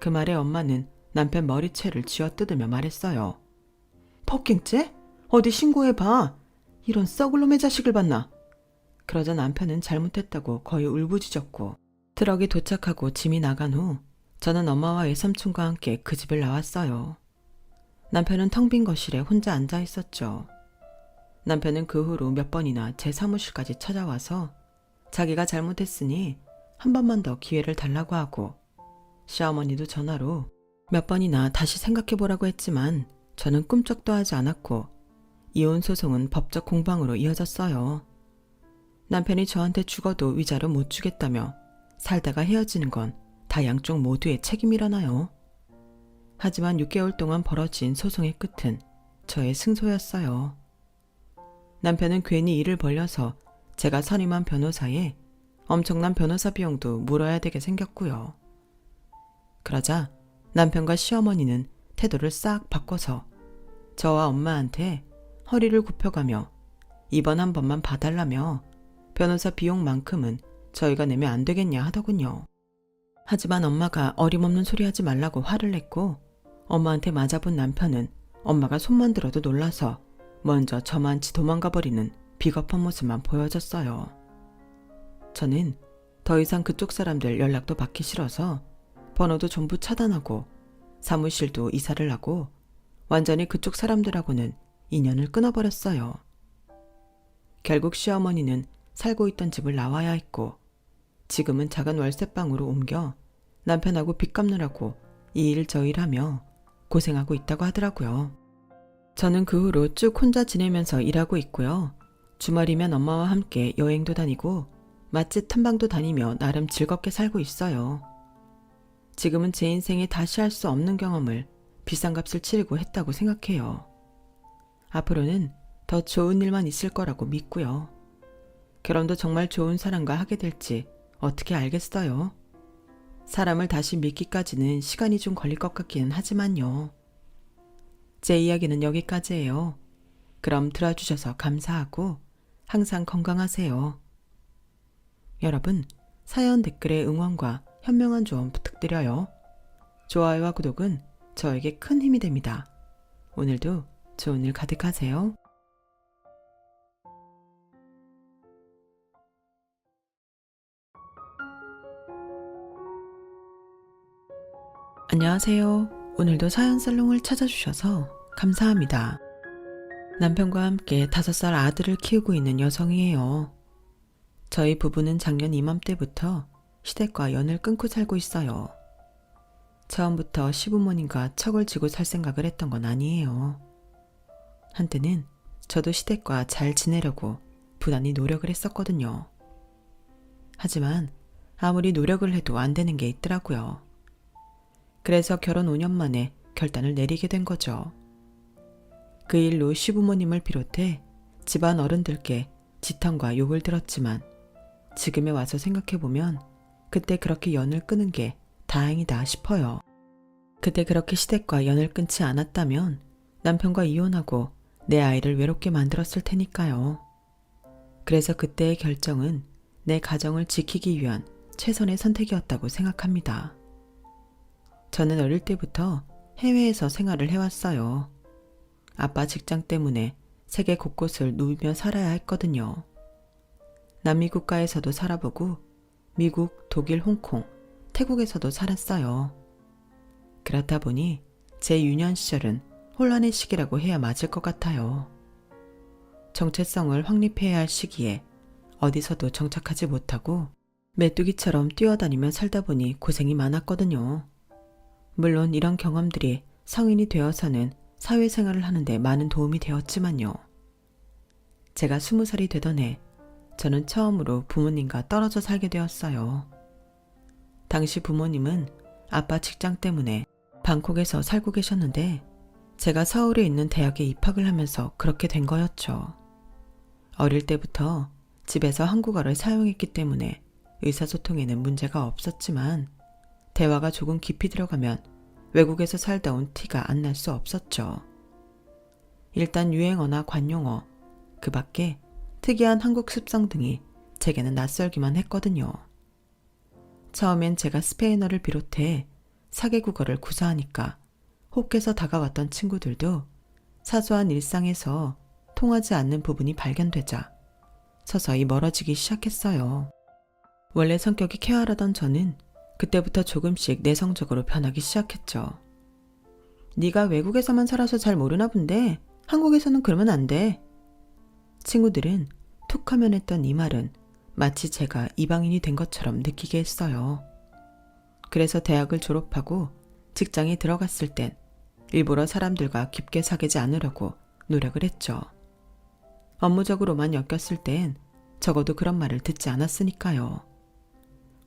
그 말에 엄마는 남편 머리채를 쥐어뜯으며 말했어요. 폭행죄? 어디 신고해봐. 이런 썩을 놈의 자식을 봤나. 그러자 남편은 잘못했다고 거의 울부짖었고 트럭이 도착하고 짐이 나간 후 저는 엄마와 외삼촌과 함께 그 집을 나왔어요. 남편은 텅 빈 거실에 혼자 앉아 있었죠. 남편은 그 후로 몇 번이나 제 사무실까지 찾아와서 자기가 잘못했으니 한 번만 더 기회를 달라고 하고 시어머니도 전화로 몇 번이나 다시 생각해보라고 했지만 저는 꿈쩍도 하지 않았고 이혼 소송은 법적 공방으로 이어졌어요. 남편이 저한테 죽어도 위자료 못 주겠다며 살다가 헤어지는 건 다 양쪽 모두의 책임이라나요. 하지만 6개월 동안 벌어진 소송의 끝은 저의 승소였어요. 남편은 괜히 일을 벌려서 제가 선임한 변호사에 엄청난 변호사 비용도 물어야 되게 생겼고요. 그러자 남편과 시어머니는 태도를 싹 바꿔서 저와 엄마한테 허리를 굽혀가며 이번 한 번만 봐달라며 변호사 비용만큼은 저희가 내면 안 되겠냐 하더군요. 하지만 엄마가 어림없는 소리 하지 말라고 화를 냈고 엄마한테 맞아본 남편은 엄마가 손만 들어도 놀라서 먼저 저만치 도망가 버리는 비겁한 모습만 보여줬어요. 저는 더 이상 그쪽 사람들 연락도 받기 싫어서 번호도 전부 차단하고 사무실도 이사를 하고 완전히 그쪽 사람들하고는 인연을 끊어버렸어요. 결국 시어머니는 살고 있던 집을 나와야 했고 지금은 작은 월세방으로 옮겨 남편하고 빚 갚느라고 이 일 저 일 하며 고생하고 있다고 하더라고요. 저는 그 후로 쭉 혼자 지내면서 일하고 있고요. 주말이면 엄마와 함께 여행도 다니고 맛집 탐방도 다니며 나름 즐겁게 살고 있어요. 지금은 제 인생에 다시 할 수 없는 경험을 비싼 값을 치르고 했다고 생각해요. 앞으로는 더 좋은 일만 있을 거라고 믿고요. 결혼도 정말 좋은 사람과 하게 될지 어떻게 알겠어요? 사람을 다시 믿기까지는 시간이 좀 걸릴 것 같기는 하지만요. 제 이야기는 여기까지예요. 그럼 들어주셔서 감사하고 항상 건강하세요. 여러분, 사연 댓글에 응원과 현명한 조언 부탁드려요. 좋아요와 구독은 저에게 큰 힘이 됩니다. 오늘도 좋은 일 가득하세요. 안녕하세요. 오늘도 사연 살롱을 찾아주셔서 감사합니다. 남편과 함께 5살 아들을 키우고 있는 여성이에요. 저희 부부는 작년 이맘때부터 시댁과 연을 끊고 살고 있어요. 처음부터 시부모님과 척을 지고 살 생각을 했던 건 아니에요. 한때는 저도 시댁과 잘 지내려고 부단히 노력을 했었거든요. 하지만 아무리 노력을 해도 안 되는 게 있더라고요. 그래서 결혼 5년 만에 결단을 내리게 된 거죠. 그 일로 시부모님을 비롯해 집안 어른들께 지탄과 욕을 들었지만 지금에 와서 생각해보면 그때 그렇게 연을 끊은 게 다행이다 싶어요. 그때 그렇게 시댁과 연을 끊지 않았다면 남편과 이혼하고 내 아이를 외롭게 만들었을 테니까요. 그래서 그때의 결정은 내 가정을 지키기 위한 최선의 선택이었다고 생각합니다. 저는 어릴 때부터 해외에서 생활을 해왔어요. 아빠 직장 때문에 세계 곳곳을 누비며 살아야 했거든요. 남미 국가에서도 살아보고 미국, 독일, 홍콩, 태국에서도 살았어요. 그렇다 보니 제 유년 시절은 혼란의 시기라고 해야 맞을 것 같아요. 정체성을 확립해야 할 시기에 어디서도 정착하지 못하고 메뚜기처럼 뛰어다니며 살다 보니 고생이 많았거든요. 물론 이런 경험들이 성인이 되어서는 사회생활을 하는데 많은 도움이 되었지만요. 제가 20살이 되던 해 저는 처음으로 부모님과 떨어져 살게 되었어요. 당시 부모님은 아빠 직장 때문에 방콕에서 살고 계셨는데 제가 서울에 있는 대학에 입학을 하면서 그렇게 된 거였죠. 어릴 때부터 집에서 한국어를 사용했기 때문에 의사소통에는 문제가 없었지만 대화가 조금 깊이 들어가면 외국에서 살다 온 티가 안 날 수 없었죠. 일단 유행어나 관용어, 그 밖에 특이한 한국 습성 등이 제게는 낯설기만 했거든요. 처음엔 제가 스페인어를 비롯해 4개국어를 구사하니까 혹해서 다가왔던 친구들도 사소한 일상에서 통하지 않는 부분이 발견되자 서서히 멀어지기 시작했어요. 원래 성격이 쾌활하던 저는 그때부터 조금씩 내성적으로 변하기 시작했죠. 네가 외국에서만 살아서 잘 모르나 본데 한국에서는 그러면 안 돼. 친구들은 툭 하면 했던 이 말은 마치 제가 이방인이 된 것처럼 느끼게 했어요. 그래서 대학을 졸업하고 직장에 들어갔을 땐 일부러 사람들과 깊게 사귀지 않으려고 노력을 했죠. 업무적으로만 엮였을 땐 적어도 그런 말을 듣지 않았으니까요.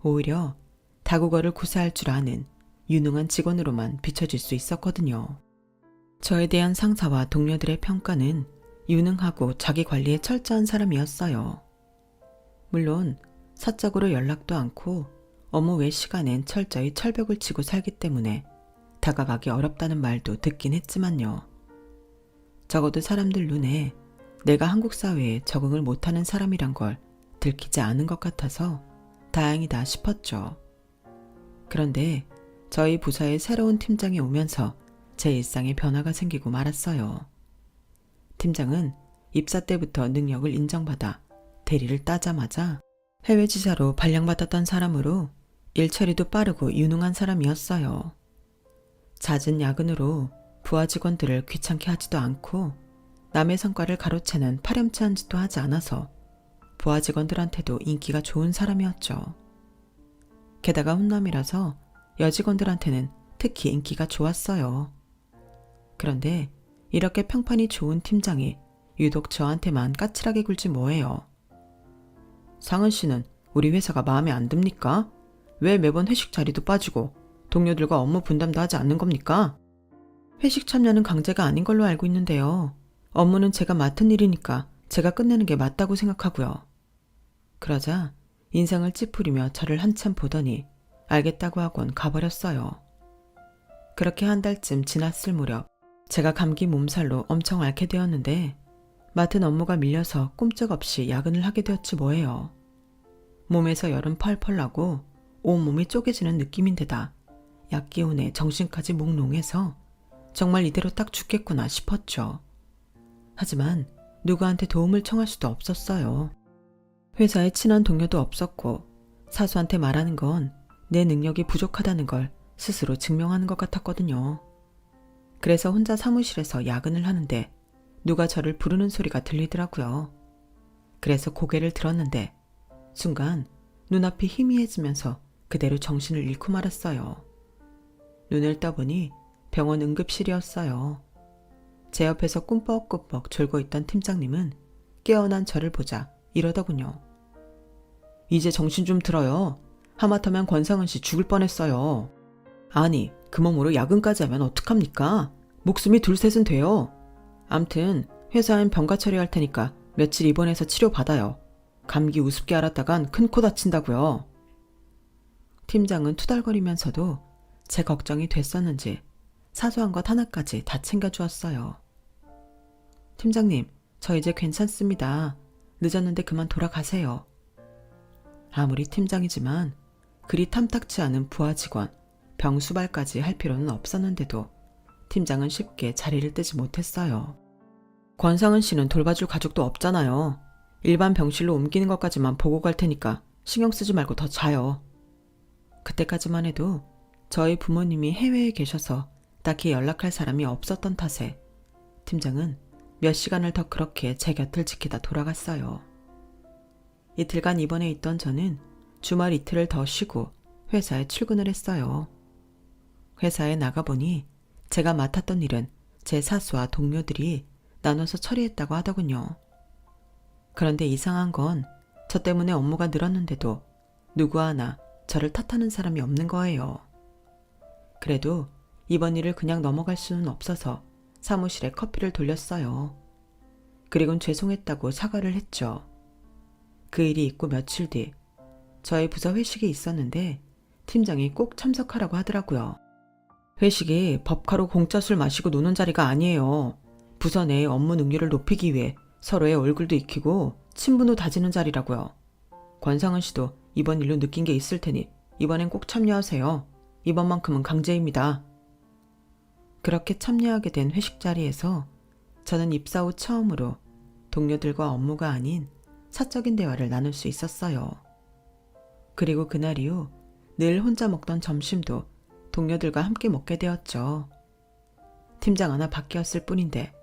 오히려 다국어를 구사할 줄 아는 유능한 직원으로만 비춰질 수 있었거든요. 저에 대한 상사와 동료들의 평가는 유능하고 자기 관리에 철저한 사람이었어요. 물론 사적으로 연락도 않고 업무 외 시간엔 철저히 철벽을 치고 살기 때문에 다가가기 어렵다는 말도 듣긴 했지만요. 적어도 사람들 눈에 내가 한국 사회에 적응을 못하는 사람이란 걸 들키지 않은 것 같아서 다행이다 싶었죠. 그런데 저희 부서에 새로운 팀장이 오면서 제 일상에 변화가 생기고 말았어요. 팀장은 입사 때부터 능력을 인정받아 대리를 따자마자 해외 지사로 발령받았던 사람으로 일 처리도 빠르고 유능한 사람이었어요. 잦은 야근으로 부하 직원들을 귀찮게 하지도 않고 남의 성과를 가로채는 파렴치한 짓도 하지 않아서 부하 직원들한테도 인기가 좋은 사람이었죠. 게다가 훈남이라서 여직원들한테는 특히 인기가 좋았어요. 그런데 이렇게 평판이 좋은 팀장이 유독 저한테만 까칠하게 굴지 뭐예요. 상은 씨는 우리 회사가 마음에 안 듭니까? 왜 매번 회식 자리도 빠지고 동료들과 업무 분담도 하지 않는 겁니까? 회식 참여는 강제가 아닌 걸로 알고 있는데요. 업무는 제가 맡은 일이니까 제가 끝내는 게 맞다고 생각하고요. 그러자 인상을 찌푸리며 저를 한참 보더니 알겠다고 하곤 가버렸어요. 그렇게 한 달쯤 지났을 무렵 제가 감기 몸살로 엄청 앓게 되었는데 맡은 업무가 밀려서 꼼짝없이 야근을 하게 되었지 뭐예요. 몸에서 열은 펄펄 나고 온몸이 쪼개지는 느낌인데다 약기운에 정신까지 몽롱해서 정말 이대로 딱 죽겠구나 싶었죠. 하지만 누구한테 도움을 청할 수도 없었어요. 회사에 친한 동료도 없었고 사수한테 말하는 건 내 능력이 부족하다는 걸 스스로 증명하는 것 같았거든요. 그래서 혼자 사무실에서 야근을 하는데 누가 저를 부르는 소리가 들리더라고요. 그래서 고개를 들었는데 순간 눈앞이 희미해지면서 그대로 정신을 잃고 말았어요. 눈을 떠보니 병원 응급실이었어요. 제 옆에서 꿈뻑꿈뻑 졸고 있던 팀장님은 깨어난 저를 보자 이러더군요. 이제 정신 좀 들어요. 하마터면 권상은 씨 죽을 뻔했어요. 아니, 그 몸으로 야근까지 하면 어떡합니까? 목숨이 둘셋은 돼요. 암튼 회사엔 병가 처리할 테니까 며칠 입원해서 치료받아요. 감기 우습게 앓았다간 큰 코 다친다고요. 팀장은 투덜거리면서도 제 걱정이 됐었는지 사소한 것 하나까지 다 챙겨주었어요. 팀장님, 저 이제 괜찮습니다. 늦었는데 그만 돌아가세요. 아무리 팀장이지만 그리 탐탁치 않은 부하 직원, 병수발까지 할 필요는 없었는데도 팀장은 쉽게 자리를 뜨지 못했어요. 권상은 씨는 돌봐줄 가족도 없잖아요. 일반 병실로 옮기는 것까지만 보고 갈 테니까 신경 쓰지 말고 더 자요. 그때까지만 해도 저희 부모님이 해외에 계셔서 딱히 연락할 사람이 없었던 탓에 팀장은 몇 시간을 더 그렇게 제 곁을 지키다 돌아갔어요. 이틀간 입원해 있던 저는 주말 이틀을 더 쉬고 회사에 출근을 했어요. 회사에 나가보니 제가 맡았던 일은 제 사수와 동료들이 나눠서 처리했다고 하더군요. 그런데 이상한 건 저 때문에 업무가 늘었는데도 누구 하나 저를 탓하는 사람이 없는 거예요. 그래도 이번 일을 그냥 넘어갈 수는 없어서 사무실에 커피를 돌렸어요. 그리곤 죄송했다고 사과를 했죠. 그 일이 있고 며칠 뒤 저희 부서 회식이 있었는데 팀장이 꼭 참석하라고 하더라고요. 회식이 법카로 공짜 술 마시고 노는 자리가 아니에요. 부서 내 업무 능률을 높이기 위해 서로의 얼굴도 익히고 친분도 다지는 자리라고요. 권상은 씨도 이번 일로 느낀 게 있을 테니 이번엔 꼭 참여하세요. 이번만큼은 강제입니다. 그렇게 참여하게 된 회식 자리에서 저는 입사 후 처음으로 동료들과 업무가 아닌 사적인 대화를 나눌 수 있었어요. 그리고 그날 이후 늘 혼자 먹던 점심도 동료들과 함께 먹게 되었죠. 팀장 하나 바뀌었을 뿐인데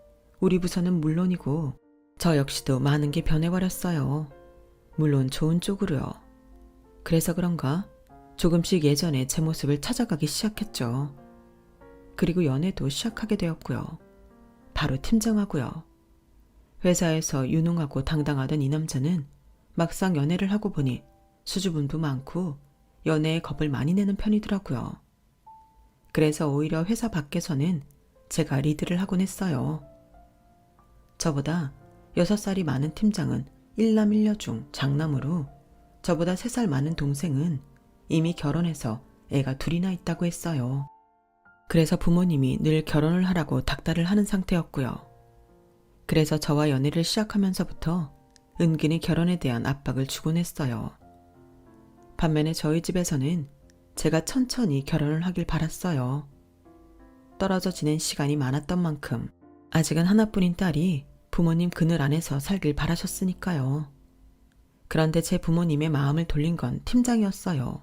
우리 부서는 물론이고 저 역시도 많은 게 변해버렸어요. 물론 좋은 쪽으로요. 그래서 그런가 조금씩 예전에 제 모습을 찾아가기 시작했죠. 그리고 연애도 시작하게 되었고요. 바로 팀장하고요. 회사에서 유능하고 당당하던 이 남자는 막상 연애를 하고 보니 수줍음도 많고 연애에 겁을 많이 내는 편이더라고요. 그래서 오히려 회사 밖에서는 제가 리드를 하곤 했어요. 저보다 6살이 많은 팀장은 일남일녀 중 장남으로 저보다 3살 많은 동생은 이미 결혼해서 애가 둘이나 있다고 했어요. 그래서 부모님이 늘 결혼을 하라고 닥달을 하는 상태였고요. 그래서 저와 연애를 시작하면서부터 은근히 결혼에 대한 압박을 주곤 했어요. 반면에 저희 집에서는 제가 천천히 결혼을 하길 바랐어요. 떨어져 지낸 시간이 많았던 만큼 아직은 하나뿐인 딸이 부모님 그늘 안에서 살길 바라셨으니까요. 그런데 제 부모님의 마음을 돌린 건 팀장이었어요.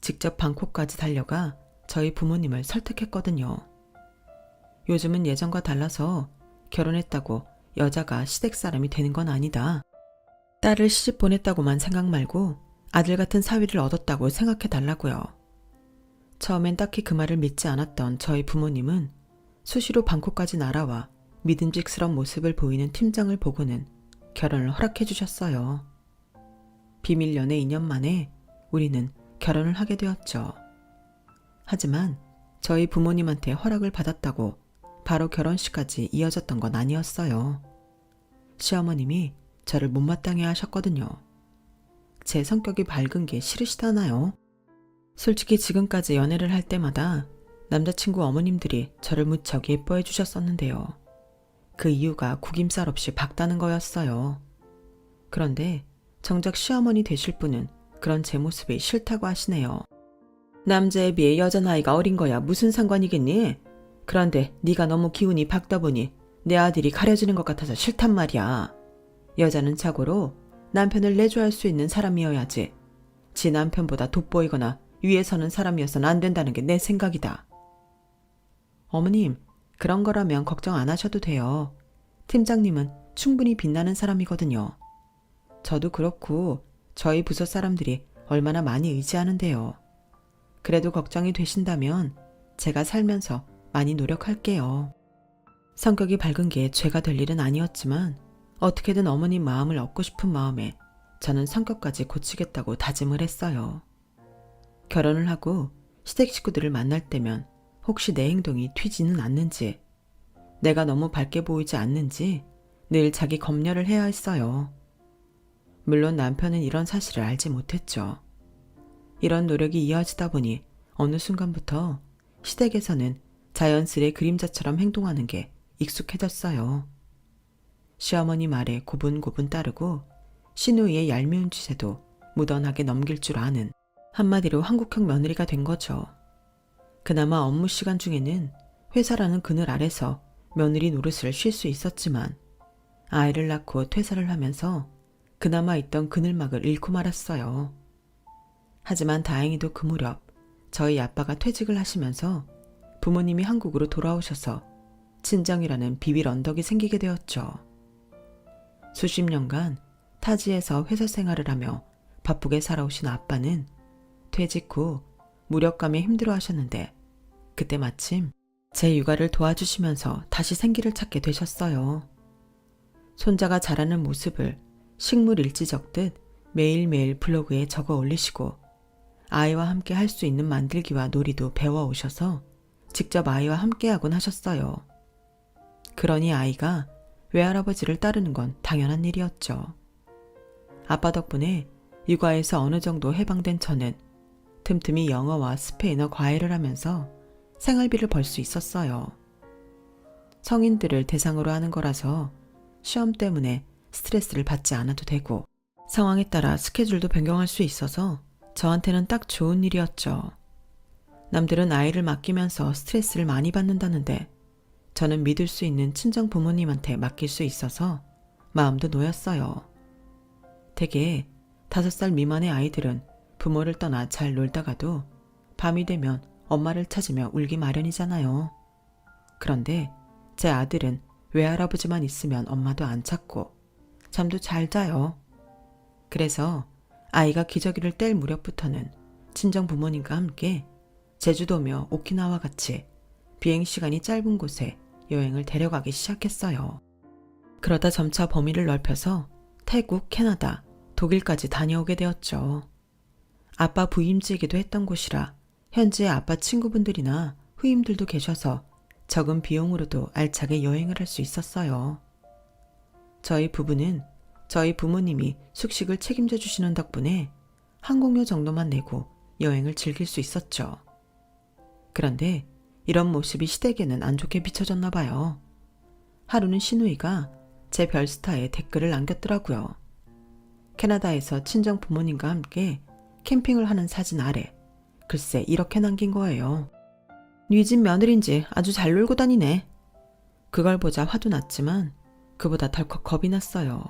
직접 방콕까지 달려가 저희 부모님을 설득했거든요. 요즘은 예전과 달라서 결혼했다고 여자가 시댁 사람이 되는 건 아니다. 딸을 시집 보냈다고만 생각 말고 아들 같은 사위를 얻었다고 생각해 달라고요. 처음엔 딱히 그 말을 믿지 않았던 저희 부모님은 수시로 방콕까지 날아와 믿음직스러운 모습을 보이는 팀장을 보고는 결혼을 허락해 주셨어요. 비밀 연애 2년 만에 우리는 결혼을 하게 되었죠. 하지만 저희 부모님한테 허락을 받았다고 바로 결혼식까지 이어졌던 건 아니었어요. 시어머님이 저를 못마땅해 하셨거든요. 제 성격이 밝은 게 싫으시다나요? 솔직히 지금까지 연애를 할 때마다 남자친구 어머님들이 저를 무척 예뻐해 주셨었는데요. 그 이유가 구김살 없이 밝다는 거였어요. 그런데 정작 시어머니 되실 분은 그런 제 모습이 싫다고 하시네요. 남자에 비해 여자 나이가 어린 거야 무슨 상관이겠니? 그런데 네가 너무 기운이 밝다 보니 내 아들이 가려지는 것 같아서 싫단 말이야. 여자는 자고로 남편을 내조할 수 있는 사람이어야지. 지 남편보다 돋보이거나 위에 서는 사람이어서는 안 된다는 게 내 생각이다. 어머님, 그런 거라면 걱정 안 하셔도 돼요. 팀장님은 충분히 빛나는 사람이거든요. 저도 그렇고 저희 부서 사람들이 얼마나 많이 의지하는데요. 그래도 걱정이 되신다면 제가 살면서 많이 노력할게요. 성격이 밝은 게 죄가 될 일은 아니었지만 어떻게든 어머님 마음을 얻고 싶은 마음에 저는 성격까지 고치겠다고 다짐을 했어요. 결혼을 하고 시댁 식구들을 만날 때면 혹시 내 행동이 튀지는 않는지, 내가 너무 밝게 보이지 않는지 늘 자기 검열을 해야 했어요. 물론 남편은 이런 사실을 알지 못했죠. 이런 노력이 이어지다 보니 어느 순간부터 시댁에서는 자연스레 그림자처럼 행동하는 게 익숙해졌어요. 시어머니 말에 고분고분 따르고 시누이의 얄미운 짓에도 무던하게 넘길 줄 아는 한마디로 한국형 며느리가 된 거죠. 그나마 업무 시간 중에는 회사라는 그늘 아래서 며느리 노릇을 쉴 수 있었지만 아이를 낳고 퇴사를 하면서 그나마 있던 그늘막을 잃고 말았어요. 하지만 다행히도 그 무렵 저희 아빠가 퇴직을 하시면서 부모님이 한국으로 돌아오셔서 친정이라는 비빌 언덕이 생기게 되었죠. 수십 년간 타지에서 회사 생활을 하며 바쁘게 살아오신 아빠는 퇴직 후 무력감에 힘들어 하셨는데 그때 마침 제 육아를 도와주시면서 다시 생기를 찾게 되셨어요. 손자가 자라는 모습을 식물 일지 적듯 매일매일 블로그에 적어 올리시고 아이와 함께 할 수 있는 만들기와 놀이도 배워오셔서 직접 아이와 함께하곤 하셨어요. 그러니 아이가 외할아버지를 따르는 건 당연한 일이었죠. 아빠 덕분에 육아에서 어느 정도 해방된 저는 틈틈이 영어와 스페인어 과외를 하면서 생활비를 벌 수 있었어요. 성인들을 대상으로 하는 거라서 시험 때문에 스트레스를 받지 않아도 되고 상황에 따라 스케줄도 변경할 수 있어서 저한테는 딱 좋은 일이었죠. 남들은 아이를 맡기면서 스트레스를 많이 받는다는데 저는 믿을 수 있는 친정 부모님한테 맡길 수 있어서 마음도 놓였어요. 대개 5살 미만의 아이들은 부모를 떠나 잘 놀다가도 밤이 되면 엄마를 찾으며 울기 마련이잖아요. 그런데 제 아들은 외할아버지만 있으면 엄마도 안 찾고 잠도 잘 자요. 그래서 아이가 기저귀를 뗄 무렵부터는 친정 부모님과 함께 제주도며 오키나와 같이 비행시간이 짧은 곳에 여행을 데려가기 시작했어요. 그러다 점차 범위를 넓혀서 태국, 캐나다, 독일까지 다녀오게 되었죠. 아빠 부임지이기도 했던 곳이라 현지에 아빠 친구분들이나 후임들도 계셔서 적은 비용으로도 알차게 여행을 할 수 있었어요. 저희 부부는 저희 부모님이 숙식을 책임져 주시는 덕분에 항공료 정도만 내고 여행을 즐길 수 있었죠. 그런데 이런 모습이 시댁에는 안 좋게 비춰졌나 봐요. 하루는 시누이가 제 별스타에 댓글을 남겼더라고요. 캐나다에서 친정 부모님과 함께 캠핑을 하는 사진 아래 글쎄 이렇게 남긴 거예요. 네 집 며느리인지 아주 잘 놀고 다니네. 그걸 보자 화도 났지만 그보다 덜컥 겁이 났어요.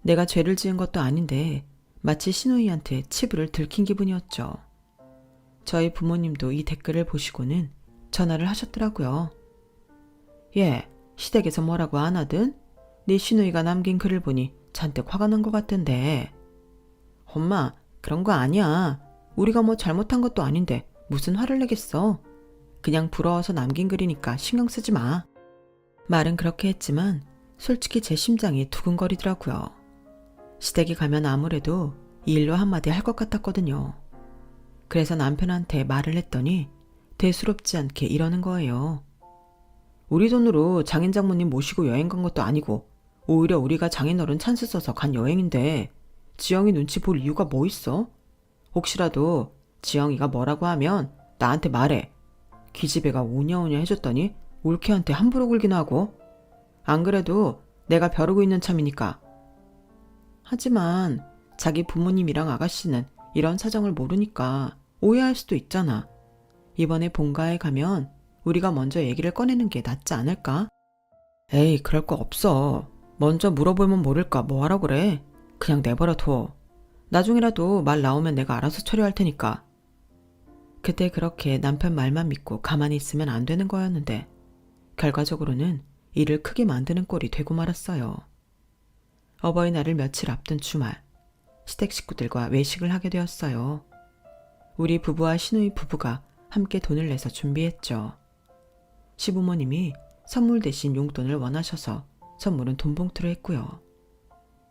내가 죄를 지은 것도 아닌데 마치 시누이한테 치부를 들킨 기분이었죠. 저희 부모님도 이 댓글을 보시고는 전화를 하셨더라고요. 얘, 시댁에서 뭐라고 안 하든? 네 시누이가 남긴 글을 보니 잔뜩 화가 난 것 같던데. 엄마, 그런 거 아니야. 우리가 뭐 잘못한 것도 아닌데 무슨 화를 내겠어. 그냥 부러워서 남긴 글이니까 신경 쓰지 마. 말은 그렇게 했지만 솔직히 제 심장이 두근거리더라고요. 시댁에 가면 아무래도 이 일로 한마디 할 것 같았거든요. 그래서 남편한테 말을 했더니 대수롭지 않게 이러는 거예요. 우리 돈으로 장인 장모님 모시고 여행 간 것도 아니고 오히려 우리가 장인어른 찬스 써서 간 여행인데 지영이 눈치 볼 이유가 뭐 있어? 혹시라도 지영이가 뭐라고 하면 나한테 말해. 기집애가 오냐오냐 해줬더니 올케한테 함부로 굴긴 하고. 안 그래도 내가 벼르고 있는 참이니까. 하지만 자기 부모님이랑 아가씨는 이런 사정을 모르니까 오해할 수도 있잖아. 이번에 본가에 가면 우리가 먼저 얘기를 꺼내는 게 낫지 않을까? 에이, 그럴 거 없어. 먼저 물어보면 모를까 뭐하라 그래. 그냥 내버려 둬. 나중이라도 말 나오면 내가 알아서 처리할 테니까. 그때 그렇게 남편 말만 믿고 가만히 있으면 안 되는 거였는데 결과적으로는 일을 크게 만드는 꼴이 되고 말았어요. 어버이날을 며칠 앞둔 주말, 시댁 식구들과 외식을 하게 되었어요. 우리 부부와 시누이 부부가 함께 돈을 내서 준비했죠. 시부모님이 선물 대신 용돈을 원하셔서 선물은 돈봉투로 했고요.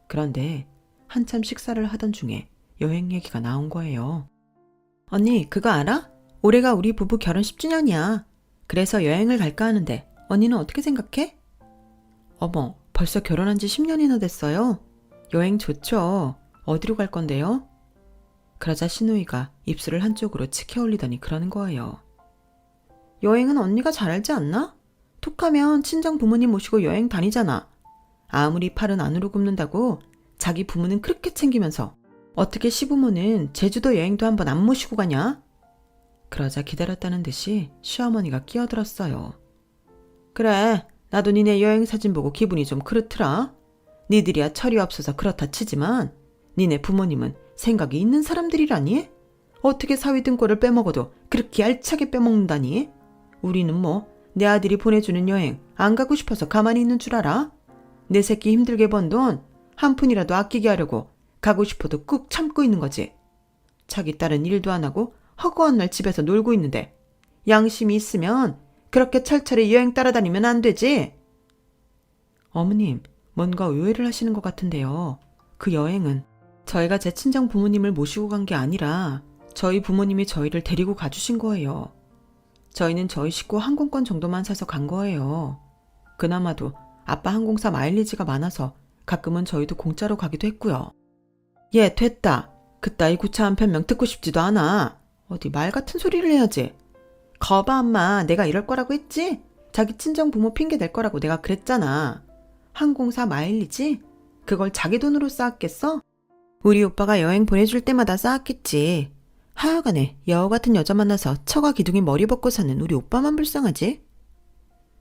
그런데 한참 식사를 하던 중에 여행 얘기가 나온 거예요. 언니, 그거 알아? 올해가 우리 부부 결혼 10주년이야. 그래서 여행을 갈까 하는데 언니는 어떻게 생각해? 어머, 벌써 결혼한 지 10년이나 됐어요? 여행 좋죠. 어디로 갈 건데요? 그러자 시누이가 입술을 한쪽으로 치켜 올리더니 그러는 거예요. 여행은 언니가 잘 알지 않나? 톡하면 친정 부모님 모시고 여행 다니잖아. 아무리 팔은 안으로 굽는다고 자기 부모는 그렇게 챙기면서 어떻게 시부모는 제주도 여행도 한번 안 모시고 가냐? 그러자 기다렸다는 듯이 시어머니가 끼어들었어요. 그래, 나도 니네 여행 사진 보고 기분이 좀 그렇더라. 니들이야 철이 없어서 그렇다 치지만 니네 부모님은 생각이 있는 사람들이라니? 어떻게 사위 등골을 빼먹어도 그렇게 알차게 빼먹는다니? 우리는 뭐 내 아들이 보내주는 여행 안 가고 싶어서 가만히 있는 줄 알아? 내 새끼 힘들게 번 돈 한 푼이라도 아끼게 하려고 가고 싶어도 꾹 참고 있는 거지. 자기 딸은 일도 안 하고 허구한 날 집에서 놀고 있는데 양심이 있으면 그렇게 철철이 여행 따라다니면 안 되지. 어머님, 뭔가 오해를 하시는 것 같은데요. 그 여행은 저희가 제 친정 부모님을 모시고 간 게 아니라 저희 부모님이 저희를 데리고 가주신 거예요. 저희는 저희 식구 항공권 정도만 사서 간 거예요. 그나마도 아빠 항공사 마일리지가 많아서 가끔은 저희도 공짜로 가기도 했고요. 예, 됐다. 그따위 구차한 변명 듣고 싶지도 않아. 어디 말 같은 소리를 해야지. 거봐 엄마, 내가 이럴 거라고 했지? 자기 친정 부모 핑계 댈 거라고 내가 그랬잖아. 항공사 마일리지? 그걸 자기 돈으로 쌓았겠어? 우리 오빠가 여행 보내줄 때마다 쌓았겠지. 하여간에 여우 같은 여자 만나서 처가 기둥이 머리 벗고 사는 우리 오빠만 불쌍하지?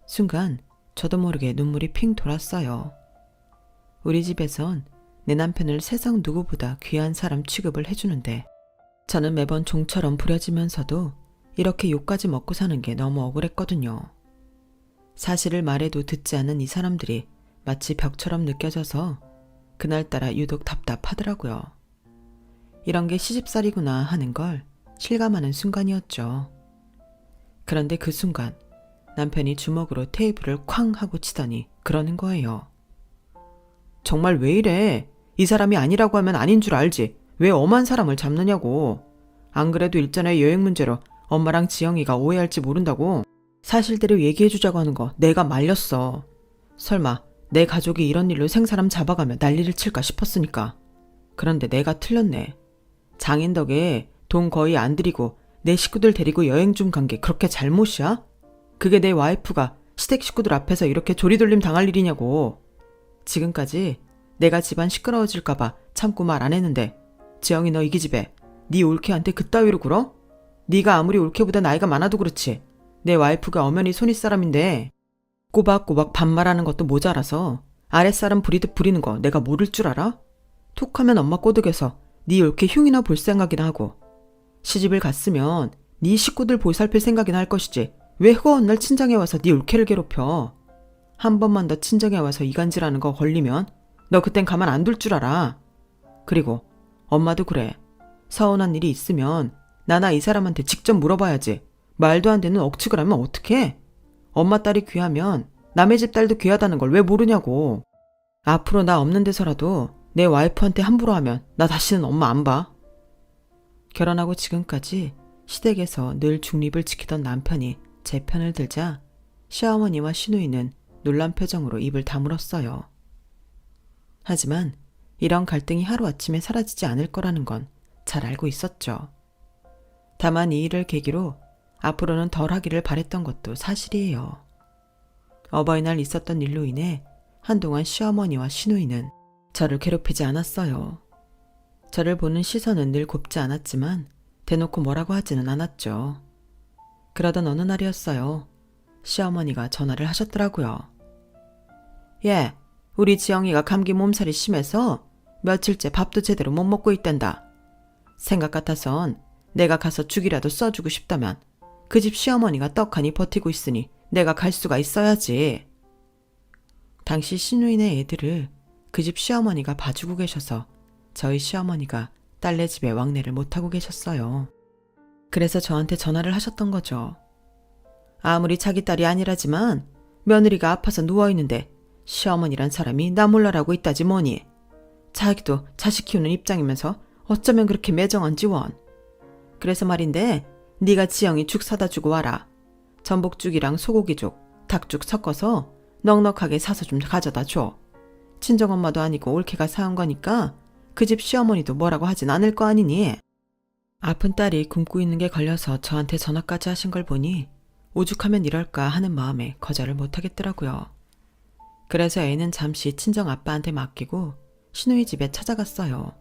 순간 저도 모르게 눈물이 핑 돌았어요. 우리 집에선 내 남편을 세상 누구보다 귀한 사람 취급을 해주는데 저는 매번 종처럼 부려지면서도 이렇게 욕까지 먹고 사는 게 너무 억울했거든요. 사실을 말해도 듣지 않는 이 사람들이 마치 벽처럼 느껴져서 그날따라 유독 답답하더라고요. 이런 게 시집살이구나 하는 걸 실감하는 순간이었죠. 그런데 그 순간 남편이 주먹으로 테이블을 쾅 하고 치더니 그러는 거예요. 정말 왜 이래? 이 사람이 아니라고 하면 아닌 줄 알지. 왜 엄한 사람을 잡느냐고. 안 그래도 일전에 여행 문제로 엄마랑 지영이가 오해할지 모른다고 사실대로 얘기해주자고 하는 거 내가 말렸어. 설마 내 가족이 이런 일로 생사람 잡아가며 난리를 칠까 싶었으니까. 그런데 내가 틀렸네. 장인 덕에 돈 거의 안 들이고 내 식구들 데리고 여행 좀 간 게 그렇게 잘못이야? 그게 내 와이프가 시댁 식구들 앞에서 이렇게 조리돌림 당할 일이냐고. 지금까지 내가 집안 시끄러워질까봐 참고 말 안 했는데 지영이 너 이 기집애 네 올케한테 그따위로 굴어? 네가 아무리 올케보다 나이가 많아도 그렇지 내 와이프가 엄연히 손윗사람인데 꼬박꼬박 반말하는 것도 모자라서 아랫사람 부리듯 부리는 거 내가 모를 줄 알아? 툭하면 엄마 꼬득해서 네 올케 흉이나 볼 생각이나 하고 시집을 갔으면 네 식구들 보살필 생각이나 할 것이지 왜 허구한 날 친정에 와서 네 올케를 괴롭혀. 한 번만 더 친정에 와서 이간질하는 거 걸리면 너 그땐 가만 안 둘 줄 알아. 그리고 엄마도 그래. 서운한 일이 있으면 나나 이 사람한테 직접 물어봐야지. 말도 안 되는 억측을 하면 어떡해? 엄마 딸이 귀하면 남의 집 딸도 귀하다는 걸 왜 모르냐고. 앞으로 나 없는 데서라도 내 와이프한테 함부로 하면 나 다시는 엄마 안 봐. 결혼하고 지금까지 시댁에서 늘 중립을 지키던 남편이 제 편을 들자 시어머니와 시누이는 놀란 표정으로 입을 다물었어요. 하지만 이런 갈등이 하루아침에 사라지지 않을 거라는 건 잘 알고 있었죠. 다만 이 일을 계기로 앞으로는 덜 하기를 바랬던 것도 사실이에요. 어버이날 있었던 일로 인해 한동안 시어머니와 시누이는 저를 괴롭히지 않았어요. 저를 보는 시선은 늘 곱지 않았지만 대놓고 뭐라고 하지는 않았죠. 그러던 어느 날이었어요. 시어머니가 전화를 하셨더라고요. 예, 우리 지영이가 감기 몸살이 심해서 며칠째 밥도 제대로 못 먹고 있단다. 생각 같아선 내가 가서 죽이라도 써주고 싶다면 그 집 시어머니가 떡하니 버티고 있으니 내가 갈 수가 있어야지. 당시 시누이네 애들을 그 집 시어머니가 봐주고 계셔서 저희 시어머니가 딸네 집에 왕래를 못하고 계셨어요. 그래서 저한테 전화를 하셨던 거죠. 아무리 자기 딸이 아니라지만 며느리가 아파서 누워있는데 시어머니란 사람이 나 몰라라고 있다지 뭐니. 자기도 자식 키우는 입장이면서 어쩌면 그렇게 매정한지 원. 그래서 말인데 네가 지영이 죽 사다 주고 와라. 전복죽이랑 소고기죽, 닭죽 섞어서 넉넉하게 사서 좀 가져다 줘. 친정엄마도 아니고 올케가 사온 거니까 그 집 시어머니도 뭐라고 하진 않을 거 아니니. 아픈 딸이 굶고 있는 게 걸려서 저한테 전화까지 하신 걸 보니 오죽하면 이럴까 하는 마음에 거절을 못하겠더라고요. 그래서 애는 잠시 친정 아빠한테 맡기고 시누이 집에 찾아갔어요.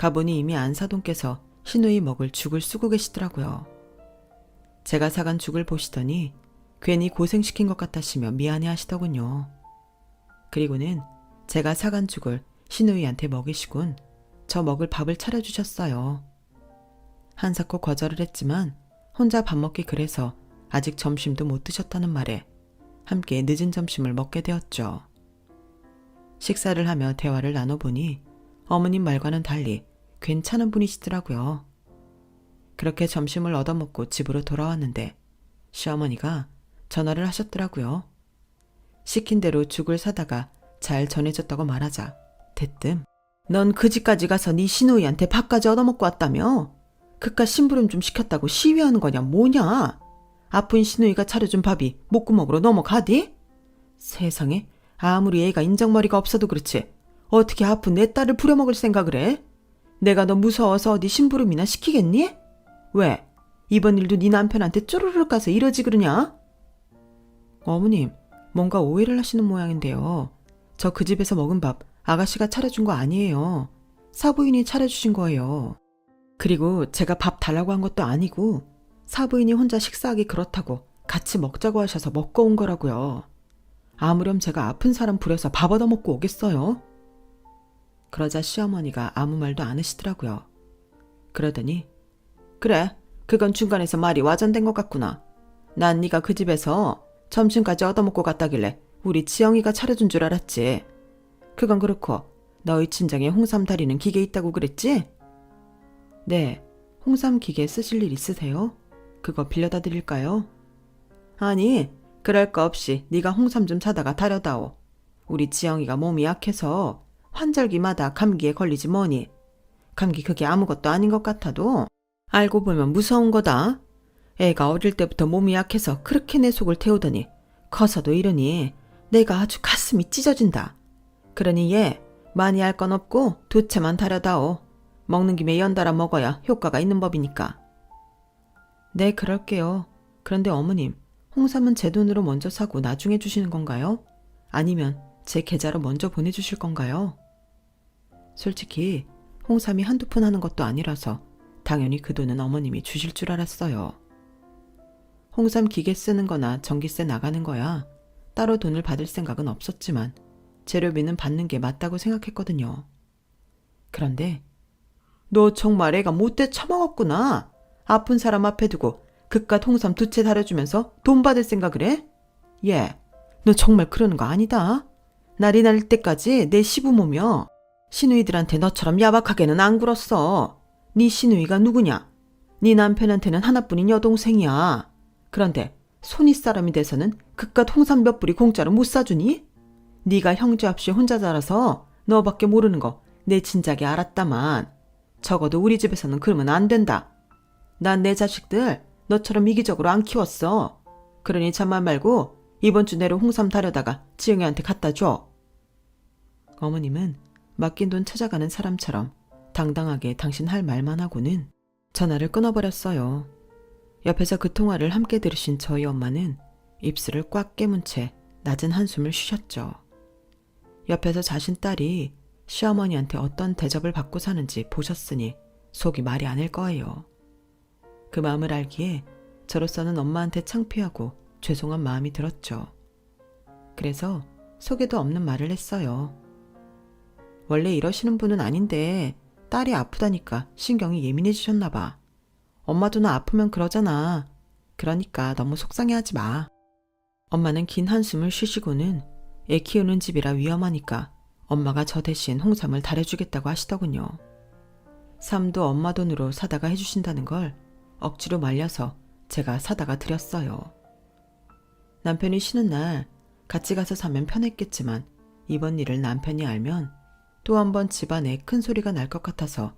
가보니 이미 안사돈께서 시누이 먹을 죽을 쓰고 계시더라고요. 제가 사간 죽을 보시더니 괜히 고생시킨 것 같다시며 미안해 하시더군요. 그리고는 제가 사간 죽을 시누이한테 먹이시곤 저 먹을 밥을 차려주셨어요. 한사코 거절을 했지만 혼자 밥 먹기 그래서 아직 점심도 못 드셨다는 말에 함께 늦은 점심을 먹게 되었죠. 식사를 하며 대화를 나눠보니 어머님 말과는 달리 괜찮은 분이시더라고요. 그렇게 점심을 얻어먹고 집으로 돌아왔는데 시어머니가 전화를 하셨더라고요. 시킨 대로 죽을 사다가 잘 전해졌다고 말하자 대뜸 넌 그 집까지 가서 네 시누이한테 밥까지 얻어먹고 왔다며? 그깟 심부름 좀 시켰다고 시위하는 거냐 뭐냐? 아픈 시누이가 차려준 밥이 목구멍으로 넘어가디? 세상에 아무리 애가 인정머리가 없어도 그렇지 어떻게 아픈 내 딸을 부려먹을 생각을 해? 내가 너 무서워서 어디 심부름이나 시키겠니? 왜? 이번 일도 네 남편한테 쪼르르 가서 이러지 그러냐? 어머님, 뭔가 오해를 하시는 모양인데요. 저 그 집에서 먹은 밥 아가씨가 차려준 거 아니에요. 사부인이 차려주신 거예요. 그리고 제가 밥 달라고 한 것도 아니고 사부인이 혼자 식사하기 그렇다고 같이 먹자고 하셔서 먹고 온 거라고요. 아무렴 제가 아픈 사람 부려서 밥 얻어먹고 오겠어요? 그러자 시어머니가 아무 말도 안 하시더라고요. 그러더니 그래, 그건 중간에서 말이 와전된 것 같구나. 난 네가 그 집에서 점심까지 얻어먹고 갔다길래 우리 지영이가 차려준 줄 알았지. 그건 그렇고 너희 친정에 홍삼 다리는 기계 있다고 그랬지? 네, 홍삼 기계 쓰실 일 있으세요? 그거 빌려다 드릴까요? 아니, 그럴 거 없이 네가 홍삼 좀 사다가 다려다오. 우리 지영이가 몸이 약해서 환절기마다 감기에 걸리지 뭐니. 감기 그게 아무것도 아닌 것 같아도 알고 보면 무서운 거다. 애가 어릴 때부터 몸이 약해서 그렇게 내 속을 태우더니 커서도 이러니 내가 아주 가슴이 찢어진다. 그러니 얘 많이 할 건 없고 2채만 다려다오. 먹는 김에 연달아 먹어야 효과가 있는 법이니까. 네, 그럴게요. 그런데 어머님, 홍삼은 제 돈으로 먼저 사고 나중에 주시는 건가요? 아니면 제 계좌로 먼저 보내주실 건가요? 솔직히 홍삼이 한두 푼 하는 것도 아니라서 당연히 그 돈은 어머님이 주실 줄 알았어요. 홍삼 기계 쓰는 거나 전기세 나가는 거야 따로 돈을 받을 생각은 없었지만 재료비는 받는 게 맞다고 생각했거든요. 그런데 너 정말 애가 못돼 처먹었구나. 아픈 사람 앞에 두고 그깟 홍삼 2채 다려주면서 돈 받을 생각을 해? 얘, 너 정말 그러는 거 아니다. 날이 날 때까지 내 시부모며 시누이들한테 너처럼 야박하게는 안 굴었어. 네 시누이가 누구냐? 네 남편한테는 하나뿐인 여동생이야. 그런데 손윗 사람이 돼서는 그깟 홍삼 몇 뿌리 공짜로 못 사주니? 네가 형제 없이 혼자 자라서 너밖에 모르는 거 내 진작에 알았다만 적어도 우리 집에서는 그러면 안 된다. 난 내 자식들 너처럼 이기적으로 안 키웠어. 그러니 잠만 말고 이번 주 내로 홍삼 다려다가 지영이한테 갖다 줘. 어머님은 맡긴 돈 찾아가는 사람처럼 당당하게 당신 할 말만 하고는 전화를 끊어버렸어요. 옆에서 그 통화를 함께 들으신 저희 엄마는 입술을 꽉 깨문 채 낮은 한숨을 쉬셨죠. 옆에서 자신 딸이 시어머니한테 어떤 대접을 받고 사는지 보셨으니 속이 말이 아닐 거예요. 그 마음을 알기에 저로서는 엄마한테 창피하고 죄송한 마음이 들었죠. 그래서 속에도 없는 말을 했어요. 원래 이러시는 분은 아닌데 딸이 아프다니까 신경이 예민해지셨나 봐. 엄마도 나 아프면 그러잖아. 그러니까 너무 속상해하지 마. 엄마는 긴 한숨을 쉬시고는 애 키우는 집이라 위험하니까 엄마가 저 대신 홍삼을 다려주겠다고 하시더군요. 삼도 엄마 돈으로 사다가 해주신다는 걸 억지로 말려서 제가 사다가 드렸어요. 남편이 쉬는 날 같이 가서 사면 편했겠지만 이번 일을 남편이 알면 또 한 번 집안에 큰 소리가 날 것 같아서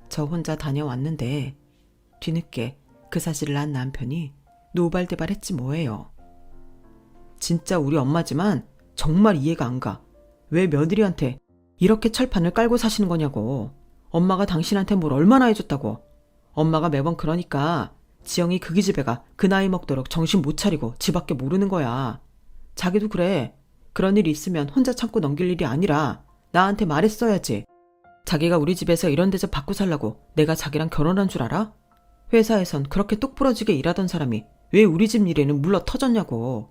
저 혼자 다녀왔는데 뒤늦게 그 사실을 안 남편이 노발대발했지 뭐예요. 진짜 우리 엄마지만 정말 이해가 안 가. 왜 며느리한테 이렇게 철판을 깔고 사시는 거냐고. 엄마가 당신한테 뭘 얼마나 해줬다고. 엄마가 매번 그러니까 지영이 그 기집애가 그 나이 먹도록 정신 못 차리고 지 밖에 모르는 거야. 자기도 그래. 그런 일이 있으면 혼자 참고 넘길 일이 아니라 나한테 말했어야지. 자기가 우리 집에서 이런 대접 받고 살라고 내가 자기랑 결혼한 줄 알아? 회사에선 그렇게 똑부러지게 일하던 사람이 왜 우리 집 일에는 물러 터졌냐고.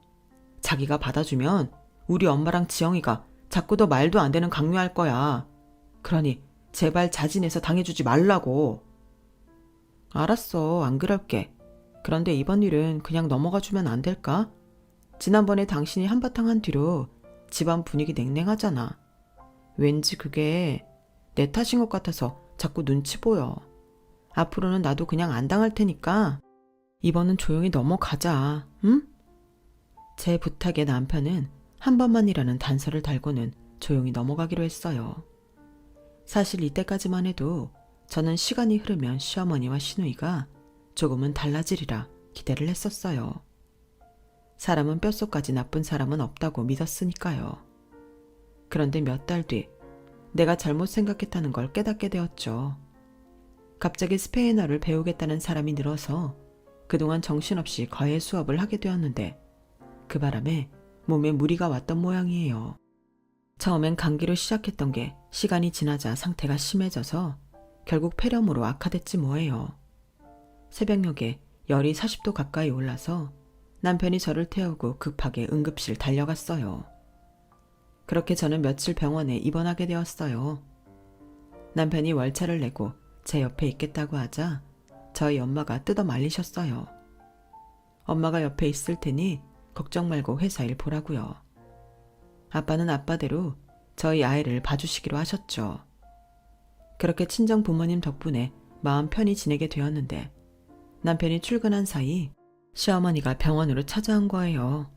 자기가 받아주면 우리 엄마랑 지영이가 자꾸 더 말도 안 되는 강요할 거야. 그러니 제발 자진해서 당해주지 말라고. 알았어, 안 그럴게. 그런데 이번 일은 그냥 넘어가 주면 안 될까? 지난번에 당신이 한바탕 한 뒤로 집안 분위기 냉랭하잖아. 왠지 그게 내 탓인 것 같아서 자꾸 눈치 보여. 앞으로는 나도 그냥 안 당할 테니까 이번은 조용히 넘어가자, 응? 제 부탁에 남편은 한 번만이라는 단서를 달고는 조용히 넘어가기로 했어요. 사실 이때까지만 해도 저는 시간이 흐르면 시어머니와 시누이가 조금은 달라지리라 기대를 했었어요. 사람은 뼛속까지 나쁜 사람은 없다고 믿었으니까요. 그런데 몇 달 뒤 내가 잘못 생각했다는 걸 깨닫게 되었죠. 갑자기 스페인어를 배우겠다는 사람이 늘어서 그동안 정신없이 과외 수업을 하게 되었는데 그 바람에 몸에 무리가 왔던 모양이에요. 처음엔 감기로 시작했던 게 시간이 지나자 상태가 심해져서 결국 폐렴으로 악화됐지 뭐예요. 새벽녘에 열이 40도 가까이 올라서 남편이 저를 태우고 급하게 응급실 달려갔어요. 그렇게 저는 며칠 병원에 입원하게 되었어요. 남편이 월차를 내고 제 옆에 있겠다고 하자 저희 엄마가 뜯어 말리셨어요. 엄마가 옆에 있을 테니 걱정 말고 회사 일 보라고요. 아빠는 아빠대로 저희 아이를 봐주시기로 하셨죠. 그렇게 친정 부모님 덕분에 마음 편히 지내게 되었는데 남편이 출근한 사이 시어머니가 병원으로 찾아온 거예요.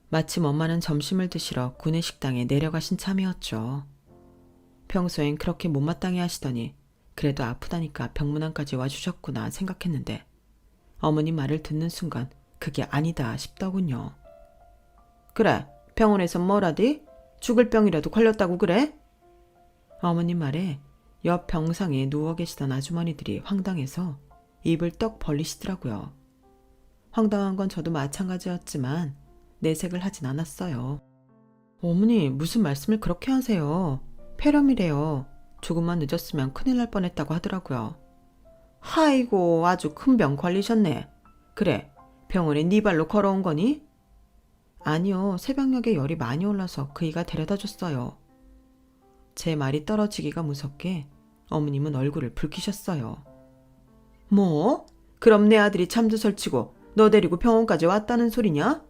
마침 엄마는 점심을 드시러 구내식당에 내려가신 참이었죠. 평소엔 그렇게 못마땅해 하시더니 그래도 아프다니까 병문안까지 와주셨구나 생각했는데 어머님 말을 듣는 순간 그게 아니다 싶더군요. 그래, 병원에서 뭐라디? 죽을 병이라도 걸렸다고 그래? 어머님 말에 옆 병상에 누워 계시던 아주머니들이 황당해서 입을 떡 벌리시더라고요. 황당한 건 저도 마찬가지였지만 내색을 하진 않았어요. 어머니, 무슨 말씀을 그렇게 하세요? 폐렴이래요. 조금만 늦었으면 큰일 날 뻔했다고 하더라고요. 아이고, 아주 큰 병 걸리셨네. 그래, 병원에 네 발로 걸어온 거니? 아니요, 새벽녘에 열이 많이 올라서 그이가 데려다 줬어요. 제 말이 떨어지기가 무섭게 어머님은 얼굴을 붉히셨어요. 뭐? 그럼 내 아들이 잠도 설치고 너 데리고 병원까지 왔다는 소리냐?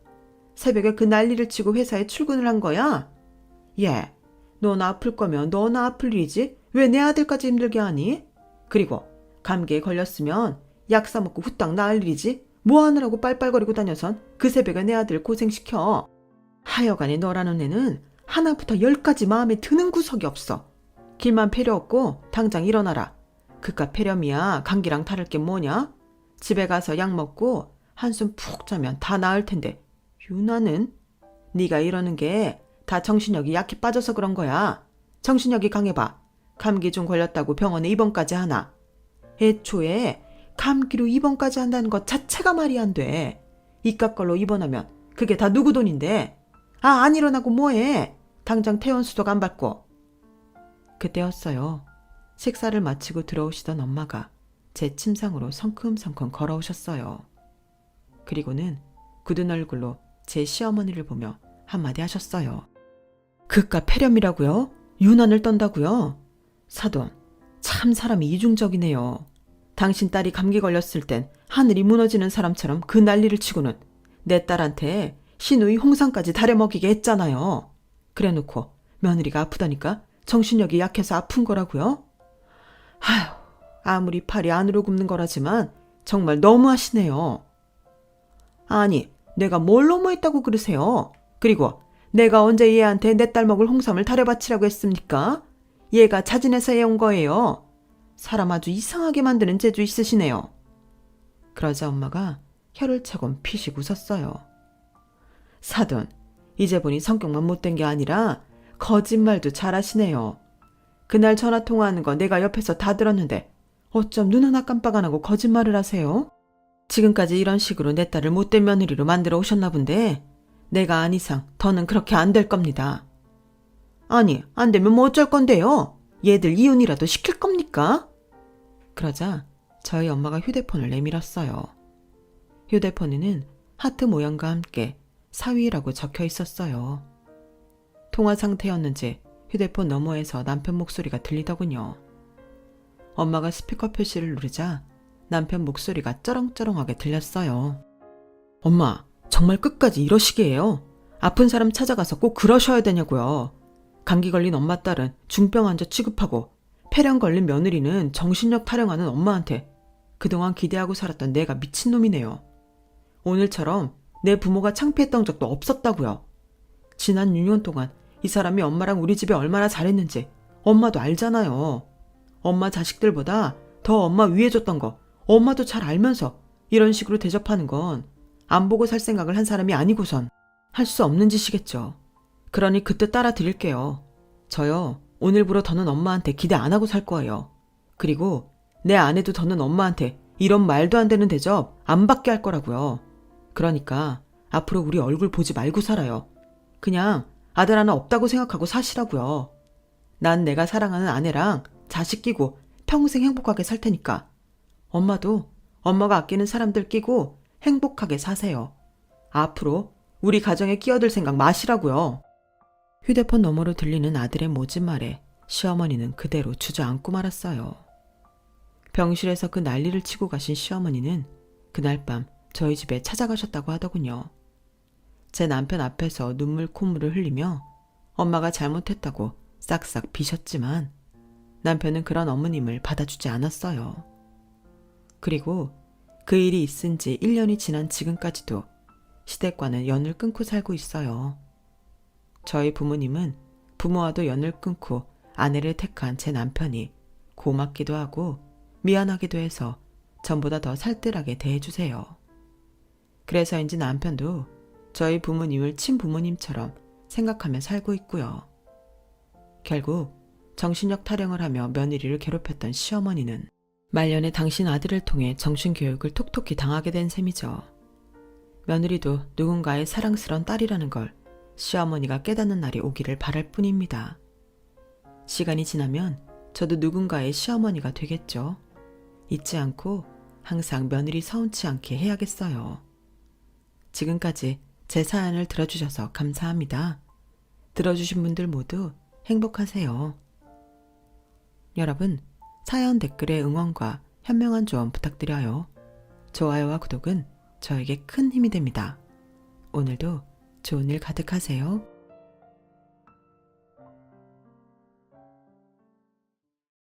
새벽에 그 난리를 치고 회사에 출근을 한 거야? 예, 너나 아플 거면 너나 아플 일이지 왜 내 아들까지 힘들게 하니? 그리고 감기에 걸렸으면 약 사먹고 후딱 나을 일이지 뭐 하느라고 빨빨거리고 다녀선 그 새벽에 내 아들 고생시켜. 하여간에 너라는 애는 하나부터 10까지 마음에 드는 구석이 없어. 길만 필요 없고 당장 일어나라. 그깟 폐렴이야 감기랑 다를 게 뭐냐? 집에 가서 약 먹고 한숨 푹 자면 다 나을 텐데 유나는? 네가 이러는 게 다 정신력이 약해 빠져서 그런 거야. 정신력이 강해봐. 감기 좀 걸렸다고 병원에 입원까지 하나. 애초에 감기로 입원까지 한다는 것 자체가 말이 안 돼. 이깟 걸로 입원하면 그게 다 누구 돈인데. 안 일어나고 뭐해. 당장 퇴원 수속 안 받고. 그때였어요. 식사를 마치고 들어오시던 엄마가 제 침상으로 성큼성큼 걸어오셨어요. 그리고는 굳은 얼굴로 제 시어머니를 보며 한마디 하셨어요. 그깟 폐렴이라고요? 유난을 떤다고요? 사돈, 참 사람이 이중적이네요. 당신 딸이 감기 걸렸을 땐 하늘이 무너지는 사람처럼 그 난리를 치고는 내 딸한테 시누이 홍삼까지 다려먹이게 했잖아요. 그래놓고 며느리가 아프다니까 정신력이 약해서 아픈 거라고요? 아휴, 아무리 팔이 안으로 굽는 거라지만 정말 너무하시네요. 아니, 내가 뭘 너무했다고 그러세요? 그리고 내가 언제 얘한테 내 딸 먹을 홍삼을 다려바치라고 했습니까? 얘가 자진해서 해온 거예요. 사람 아주 이상하게 만드는 재주 있으시네요. 그러자 엄마가 혀를 차곤 피식 웃었어요. 사돈, 이제 보니 성격만 못된 게 아니라 거짓말도 잘하시네요. 그날 전화 통화하는 거 내가 옆에서 다 들었는데 어쩜 눈 하나 깜빡 안 하고 거짓말을 하세요? 지금까지 이런 식으로 내 딸을 못된 며느리로 만들어 오셨나 본데 내가 안 이상 더는 그렇게 안 될 겁니다. 아니, 안 되면 뭐 어쩔 건데요? 얘들 이혼이라도 시킬 겁니까? 그러자 저희 엄마가 휴대폰을 내밀었어요. 휴대폰에는 하트 모양과 함께 사위라고 적혀 있었어요. 통화 상태였는지 휴대폰 너머에서 남편 목소리가 들리더군요. 엄마가 스피커 표시를 누르자 남편 목소리가 쩌렁쩌렁하게 들렸어요. 엄마, 정말 끝까지 이러시게요? 아픈 사람 찾아가서 꼭 그러셔야 되냐고요. 감기 걸린 엄마 딸은 중병 환자 취급하고 폐렴 걸린 며느리는 정신력 타령하는 엄마한테 그동안 기대하고 살았던 내가 미친놈이네요. 오늘처럼 내 부모가 창피했던 적도 없었다고요. 지난 6년 동안 이 사람이 엄마랑 우리 집에 얼마나 잘했는지 엄마도 알잖아요. 엄마 자식들보다 더 엄마 위해줬던 거 엄마도 잘 알면서 이런 식으로 대접하는 건 안 보고 살 생각을 한 사람이 아니고선 할 수 없는 짓이겠죠. 그러니 그때 따라 드릴게요. 저요, 오늘부로 더는 엄마한테 기대 안 하고 살 거예요. 그리고 내 아내도 더는 엄마한테 이런 말도 안 되는 대접 안 받게 할 거라고요. 그러니까 앞으로 우리 얼굴 보지 말고 살아요. 그냥 아들 하나 없다고 생각하고 사시라고요. 난 내가 사랑하는 아내랑 자식 끼고 평생 행복하게 살 테니까 엄마도 엄마가 아끼는 사람들 끼고 행복하게 사세요. 앞으로 우리 가정에 끼어들 생각 마시라고요. 휴대폰 너머로 들리는 아들의 모진 말에 시어머니는 그대로 주저앉고 말았어요. 병실에서 그 난리를 치고 가신 시어머니는 그날 밤 저희 집에 찾아가셨다고 하더군요. 제 남편 앞에서 눈물 콧물을 흘리며 엄마가 잘못했다고 싹싹 비셨지만 남편은 그런 어머님을 받아주지 않았어요. 그리고 그 일이 있은 지 1년이 지난 지금까지도 시댁과는 연을 끊고 살고 있어요. 저희 부모님은 부모와도 연을 끊고 아내를 택한 제 남편이 고맙기도 하고 미안하기도 해서 전보다 더 살뜰하게 대해주세요. 그래서인지 남편도 저희 부모님을 친부모님처럼 생각하며 살고 있고요. 결국 정신력 타령을 하며 며느리를 괴롭혔던 시어머니는 말년에 당신 아들을 통해 정신교육을 톡톡히 당하게 된 셈이죠. 며느리도 누군가의 사랑스런 딸이라는 걸 시어머니가 깨닫는 날이 오기를 바랄 뿐입니다. 시간이 지나면 저도 누군가의 시어머니가 되겠죠. 잊지 않고 항상 며느리 서운치 않게 해야겠어요. 지금까지 제 사연을 들어주셔서 감사합니다. 들어주신 분들 모두 행복하세요. 여러분, 사연 댓글에 응원과 현명한 조언 부탁드려요. 좋아요와 구독은 저에게 큰 힘이 됩니다. 오늘도 좋은 일 가득하세요.